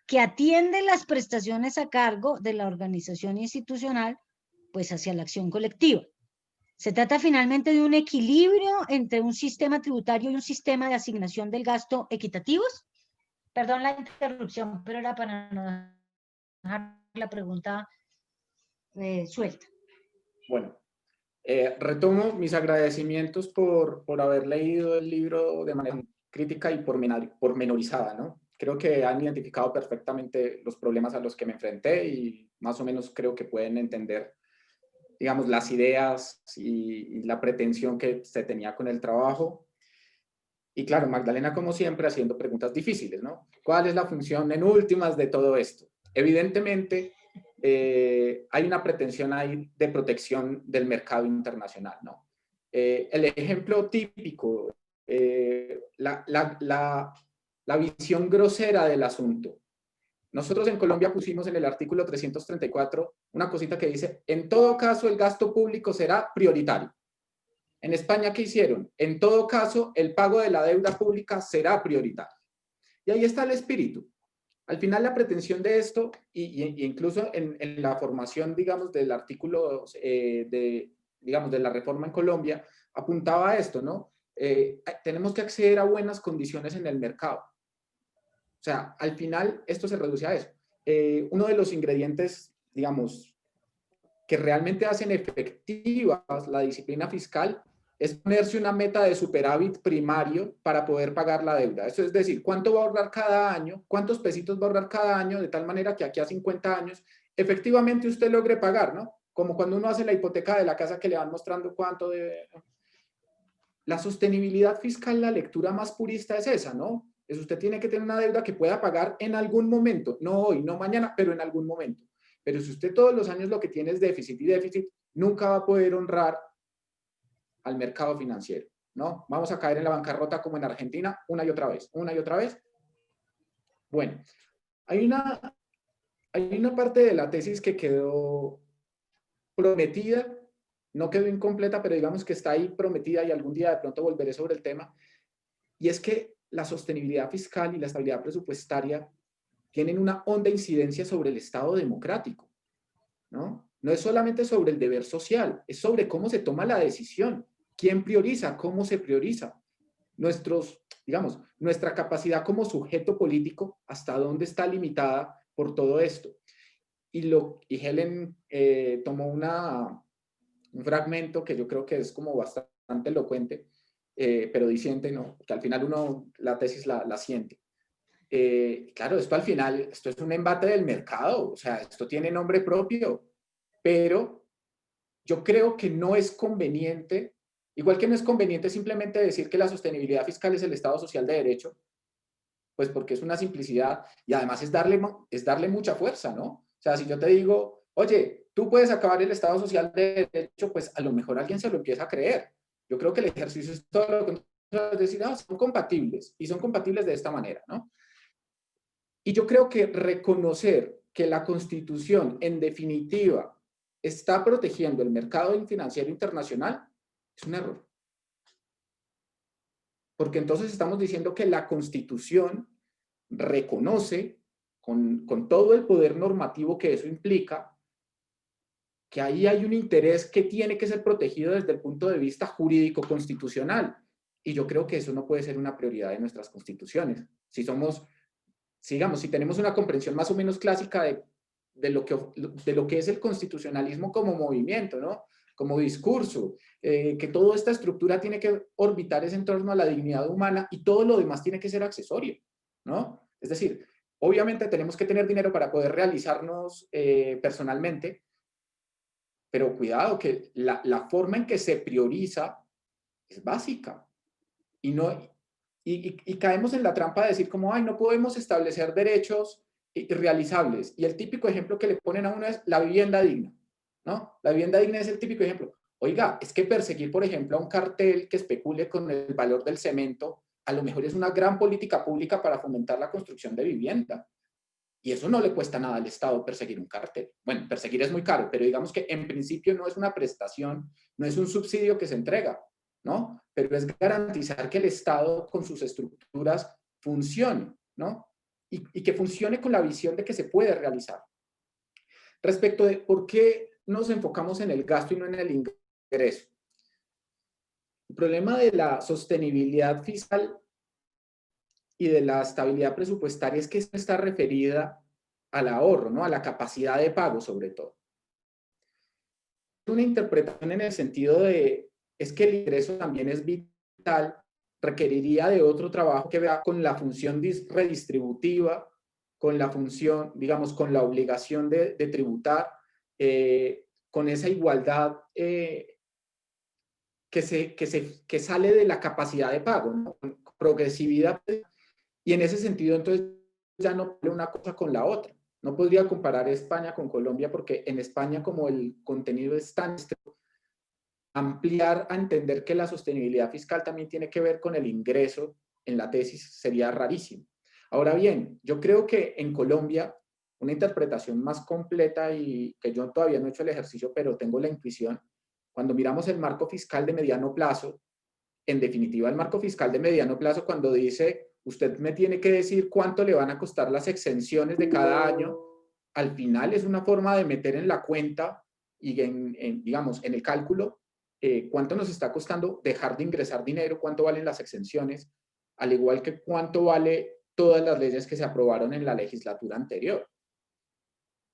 que atiende las prestaciones a cargo de la organización institucional, pues hacia la acción colectiva. Se trata finalmente de un equilibrio entre un sistema tributario y un sistema de asignación del gasto equitativos. Perdón la interrupción, pero era para no dejar la pregunta suelta. Bueno, retomo mis agradecimientos por haber leído el libro de manera crítica y pormenorizada, ¿no? Creo que han identificado perfectamente los problemas a los que me enfrenté y más o menos creo que pueden entender, digamos, las ideas y la pretensión que se tenía con el trabajo. Y claro, Magdalena, como siempre, haciendo preguntas difíciles, ¿no? ¿Cuál es la función en últimas de todo esto? Evidentemente, hay una pretensión ahí de protección del mercado internacional, ¿no? El ejemplo típico, la visión grosera del asunto. Nosotros en Colombia pusimos en el artículo 334 una cosita que dice, en todo caso el gasto público será prioritario. En España, ¿qué hicieron? En todo caso, el pago de la deuda pública será prioritario. Y ahí está el espíritu. Al final, la pretensión de esto, y incluso en la formación, digamos, del artículo digamos, de la reforma en Colombia, apuntaba a esto, ¿no? Tenemos que acceder a buenas condiciones en el mercado. O sea, al final, esto se reduce a eso. Uno de los ingredientes, digamos, que realmente hacen efectivas la disciplina fiscal es ponerse una meta de superávit primario para poder pagar la deuda. Eso es decir, ¿cuánto va a ahorrar cada año? ¿Cuántos pesitos va a ahorrar cada año? De tal manera que aquí a 50 años efectivamente usted logre pagar, ¿no? Como cuando uno hace la hipoteca de la casa que le van mostrando cuánto debe. La sostenibilidad fiscal, la lectura más purista es esa, ¿no? Es usted tiene que tener una deuda que pueda pagar en algún momento, no hoy, no mañana, pero en algún momento. Pero si usted todos los años lo que tiene es déficit y déficit, nunca va a poder honrar al mercado financiero, ¿no? Vamos a caer en la bancarrota como en Argentina una y otra vez, una y otra vez. Bueno, hay una parte de la tesis que quedó prometida, no quedó incompleta, pero digamos que está ahí prometida y algún día de pronto volveré sobre el tema, y es que la sostenibilidad fiscal y la estabilidad presupuestaria tienen una honda incidencia sobre el Estado democrático, ¿no? No es solamente sobre el deber social, es sobre cómo se toma la decisión, quién prioriza, cómo se prioriza, digamos, nuestra capacidad como sujeto político, hasta dónde está limitada por todo esto. Y Helen tomó un fragmento que yo creo que es como bastante elocuente, pero diciente, ¿no? Que al final uno la tesis la siente. Claro, esto al final, esto es un embate del mercado, o sea, esto tiene nombre propio, pero yo creo que no es conveniente, igual que no es conveniente simplemente decir que la sostenibilidad fiscal es el Estado social de derecho, pues porque es una simplicidad y además es darle mucha fuerza, ¿no? O sea, si yo te digo, oye, tú puedes acabar el Estado social de derecho, pues a lo mejor alguien se lo empieza a creer. Yo creo que el ejercicio es todo lo contrario, es decir, son compatibles y son compatibles de esta manera, ¿no? Y yo creo que reconocer que la Constitución, en definitiva, está protegiendo el mercado financiero internacional es un error. Porque entonces estamos diciendo que la Constitución reconoce, con todo el poder normativo que eso implica, que ahí hay un interés que tiene que ser protegido desde el punto de vista jurídico constitucional. Y yo creo que eso no puede ser una prioridad de nuestras constituciones. Si tenemos una comprensión más o menos clásica de lo que es el constitucionalismo como movimiento, ¿no? Como discurso, que toda esta estructura tiene que orbitar ese en torno a la dignidad humana y todo lo demás tiene que ser accesorio, ¿no? Es decir, obviamente tenemos que tener dinero para poder realizarnos personalmente, pero cuidado que la forma en que se prioriza es básica y caemos en la trampa de decir como, ay, no podemos establecer derechos irrealizables. Y el típico ejemplo que le ponen a uno es la vivienda digna, ¿no? La vivienda digna es el típico ejemplo. Oiga, es que perseguir, por ejemplo, a un cartel que especule con el valor del cemento, a lo mejor es una gran política pública para fomentar la construcción de vivienda. Y eso no le cuesta nada al Estado perseguir un cartel. Bueno, perseguir es muy caro, pero digamos que en principio no es una prestación, no es un subsidio que se entrega, ¿no? Pero es garantizar que el Estado con sus estructuras funcione, ¿no? Y que funcione con la visión de que se puede realizar. Respecto de por qué nos enfocamos en el gasto y no en el ingreso. El problema de la sostenibilidad fiscal y de la estabilidad presupuestaria es que está referida al ahorro, ¿no? A la capacidad de pago, sobre todo. Una interpretación en el sentido de, es que el ingreso también es vital, requeriría de otro trabajo que vea con la función redistributiva, con la función, digamos, con la obligación de tributar, con esa igualdad que sale de la capacidad de pago, ¿no? Progresividad. Y en ese sentido, entonces, ya no puede una cosa con la otra. No podría comparar España con Colombia porque en España, como el contenido es tan estricto, ampliar a entender que la sostenibilidad fiscal también tiene que ver con el ingreso en la tesis sería rarísimo. Ahora bien, yo creo que en Colombia una interpretación más completa y que yo todavía no he hecho el ejercicio, pero tengo la intuición, Cuando miramos el marco fiscal de mediano plazo, en definitiva, el marco fiscal de mediano plazo, cuando dice, usted me tiene que decir cuánto le van a costar las exenciones de cada año, al final es una forma de meter en la cuenta y digamos, en el cálculo, cuánto nos está costando dejar de ingresar dinero, cuánto valen las exenciones, al igual que cuánto vale todas las leyes que se aprobaron en la legislatura anterior.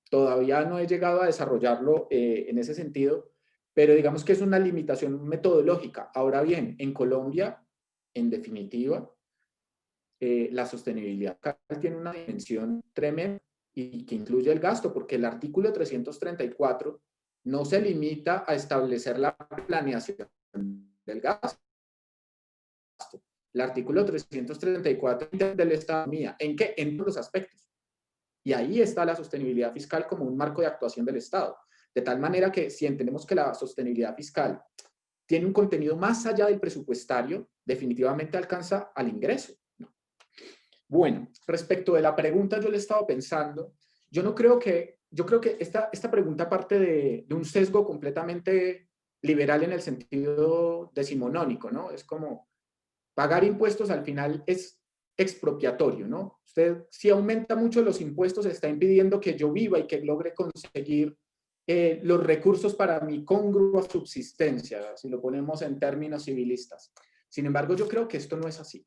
Todavía no he llegado a desarrollarlo en ese sentido, pero digamos que es una limitación metodológica. Ahora bien, en Colombia, en definitiva, la sostenibilidad tiene una dimensión tremenda y que incluye el gasto, porque el artículo 334 no se limita a establecer la planeación del gasto. El artículo 334 del Estado mía, ¿en qué? En todos los aspectos. Y ahí está la sostenibilidad fiscal como un marco de actuación del Estado. De tal manera que si entendemos que la sostenibilidad fiscal tiene un contenido más allá del presupuestario, definitivamente alcanza al ingreso, ¿no? Bueno, respecto de la pregunta, yo le he estado pensando, yo creo que esta pregunta parte de un sesgo completamente liberal en el sentido decimonónico, ¿no? Es como pagar impuestos al final es expropiatorio, ¿no? Usted, si aumenta mucho los impuestos, está impidiendo que yo viva y que logre conseguir los recursos para mi congrua subsistencia, si lo ponemos en términos civilistas. Sin embargo, yo creo que esto no es así.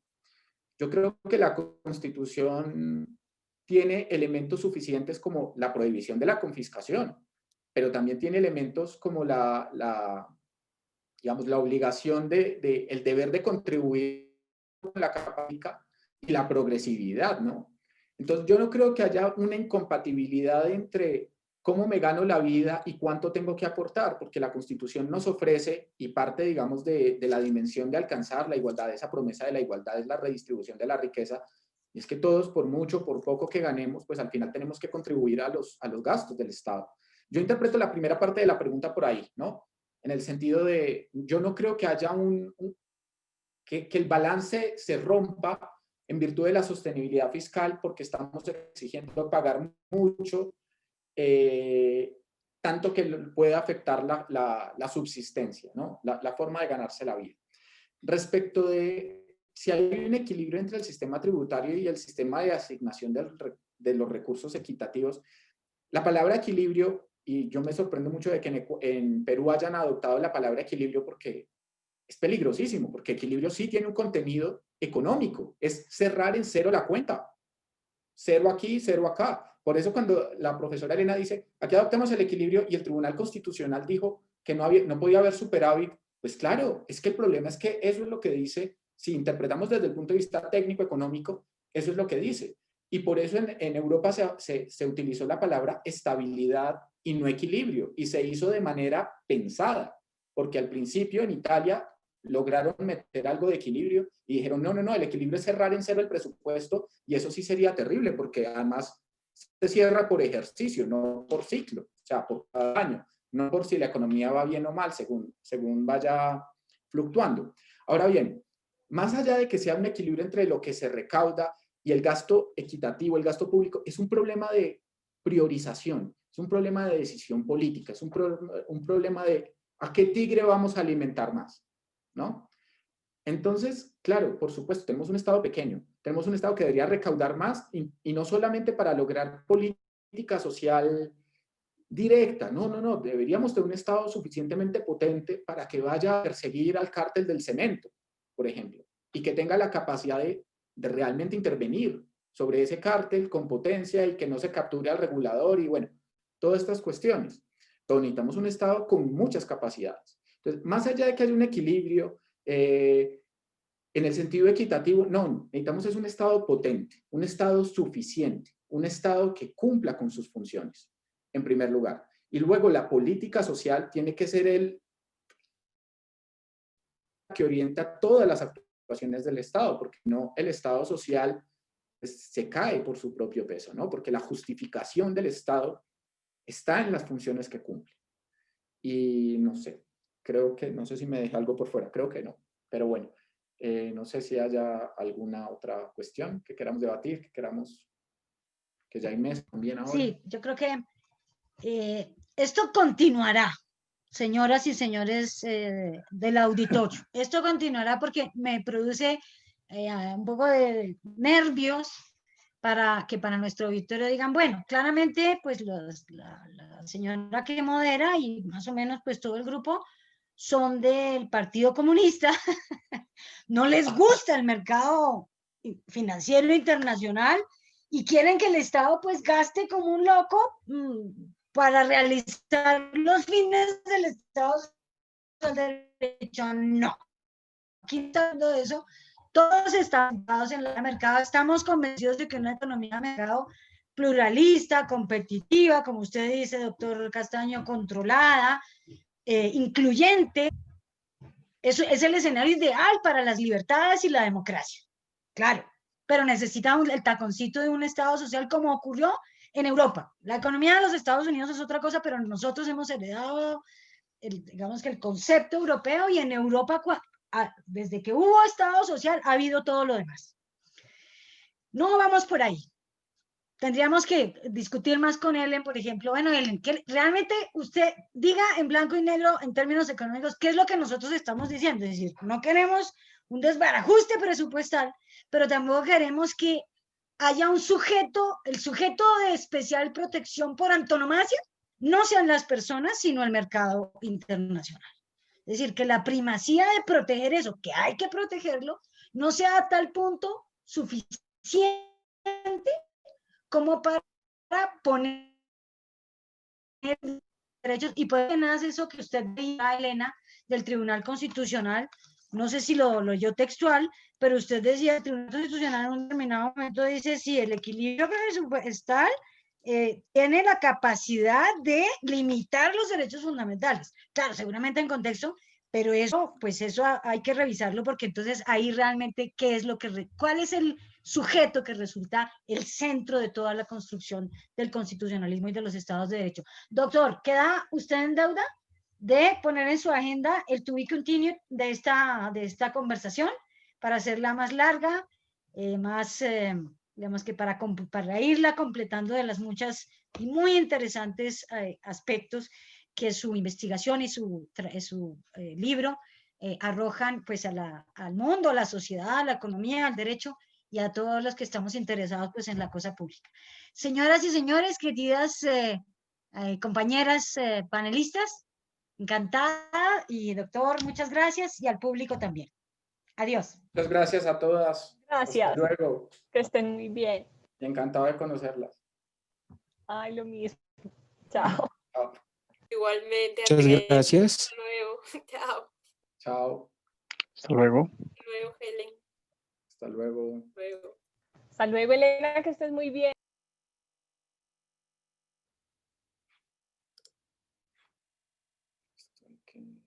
Yo creo que la Constitución tiene elementos suficientes como la prohibición de la confiscación, pero también tiene elementos como digamos, la obligación el deber de contribuir con la capacidad y la progresividad, ¿no? Entonces, yo no creo que haya una incompatibilidad entre cómo me gano la vida y cuánto tengo que aportar, porque la Constitución nos ofrece, y parte, digamos, de la dimensión de alcanzar la igualdad, esa promesa de la igualdad es la redistribución de la riqueza, y es que todos, por mucho, por poco que ganemos, pues al final tenemos que contribuir a los gastos del Estado. Yo interpreto la primera parte de la pregunta por ahí, ¿no? En el sentido de, yo no creo que haya que el balance se rompa en virtud de la sostenibilidad fiscal porque estamos exigiendo pagar mucho, tanto que puede afectar la subsistencia, ¿no? La forma de ganarse la vida. Respecto de si hay un equilibrio entre el sistema tributario y el sistema de asignación de los recursos equitativos, la palabra equilibrio, y yo me sorprendo mucho de que en Perú hayan adoptado la palabra equilibrio porque es peligrosísimo, porque equilibrio sí tiene un contenido económico, es cerrar en cero la cuenta, cero aquí, cero acá. Por eso cuando la profesora Elena dice, aquí adoptamos el equilibrio y el Tribunal Constitucional dijo que no podía haber superávit, pues claro, es que el problema es que eso es lo que dice, si interpretamos desde el punto de vista técnico-económico, eso es lo que dice. Y por eso en Europa se utilizó la palabra estabilidad y no equilibrio, y se hizo de manera pensada, porque al principio en Italia lograron meter algo de equilibrio y dijeron, no, el equilibrio es cerrar en cero el presupuesto y eso sí sería terrible porque además se cierra por ejercicio, no por ciclo, o sea, por cada año, no por si la economía va bien o mal, según vaya fluctuando. Ahora bien, más allá de que sea un equilibrio entre lo que se recauda y el gasto equitativo, el gasto público, es un problema de priorización, es un problema de decisión política, es un problema de a qué tigre vamos a alimentar más, ¿no? Entonces, claro, por supuesto, tenemos un Estado pequeño, tenemos un Estado que debería recaudar más y no solamente para lograr política social directa, no, deberíamos tener un Estado suficientemente potente para que vaya a perseguir al cártel del cemento, por ejemplo, y que tenga la capacidad de realmente intervenir sobre ese cártel con potencia y que no se capture al regulador y bueno, todas estas cuestiones. Pero necesitamos un Estado con muchas capacidades. Entonces, más allá de que haya un equilibrio en el sentido equitativo, no, necesitamos es un Estado potente, un Estado suficiente, un Estado que cumpla con sus funciones, en primer lugar. Y luego la política social tiene que ser el que orienta todas las actuaciones del Estado, porque no, el Estado social se cae por su propio peso, ¿no? Porque la justificación del Estado está en las funciones que cumple. Y no sé, no sé si me dejé algo por fuera, creo que no, pero bueno, no sé si haya alguna otra cuestión que queramos debatir, que ya hay mes también ahora. Sí, yo creo que esto continuará. señoras y señores del auditorio. Esto continuará porque me produce un poco de nervios para que para nuestro auditorio digan, bueno, claramente pues la señora que modera y más o menos pues todo el grupo son del Partido Comunista, no les gusta el mercado financiero internacional y quieren que el Estado pues gaste como un loco para realizar los fines del Estado de Derecho. No, quitando eso, todos estamos en el mercado, estamos convencidos de que una economía de mercado pluralista, competitiva, como usted dice, doctor Castaño, controlada, incluyente, eso es el escenario ideal para las libertades y la democracia. Claro, pero necesitamos el taconcito de un Estado social como ocurrió en Europa. La economía de los Estados Unidos es otra cosa, pero nosotros hemos heredado, digamos que el concepto europeo, y en Europa, desde que hubo Estado social, ha habido todo lo demás. No vamos por ahí. Tendríamos que discutir más con Ellen, por ejemplo. Bueno, Ellen, que realmente usted diga en blanco y negro, en términos económicos, qué es lo que nosotros estamos diciendo. Es decir, no queremos un desbarajuste presupuestal, pero tampoco queremos que haya un sujeto, el sujeto de especial protección por antonomasia, no sean las personas, sino el mercado internacional. Es decir, que la primacía de proteger eso, que hay que protegerlo, no sea a tal punto suficiente como para poner derechos, y puede nacer eso que usted veía, Elena, del Tribunal Constitucional, no sé si lo oyó textual, pero usted decía, el Tribunal Constitucional en un determinado momento dice, sí, el equilibrio presupuestal tiene la capacidad de limitar los derechos fundamentales. Claro, seguramente en contexto, pero eso, pues eso hay que revisarlo, porque entonces ahí realmente, ¿qué es lo que, cuál es el sujeto que resulta el centro de toda la construcción del constitucionalismo y de los estados de derecho? Doctor, ¿queda usted en deuda de poner en su agenda el to be continued de esta conversación para hacerla más larga, más, digamos que para irla completando de las muchas y muy interesantes aspectos que su investigación y su libro arrojan pues al mundo, a la sociedad, a la economía, al derecho y a todos los que estamos interesados pues en la cosa pública. Señoras y señores, queridas compañeras panelistas, encantada, y doctor, muchas gracias, y al público también. Adiós. Muchas gracias a todas. Gracias. Hasta luego. Que estén muy bien. Encantado de conocerlas. Ay, lo mismo. Chao. Chao. Igualmente, Muchas Andrés. gracias. Hasta luego. Chao. Chao. Hasta luego. Hasta luego, Helen. Hasta luego. Hasta luego. Hasta luego, Elena, que estés muy bien. Okay.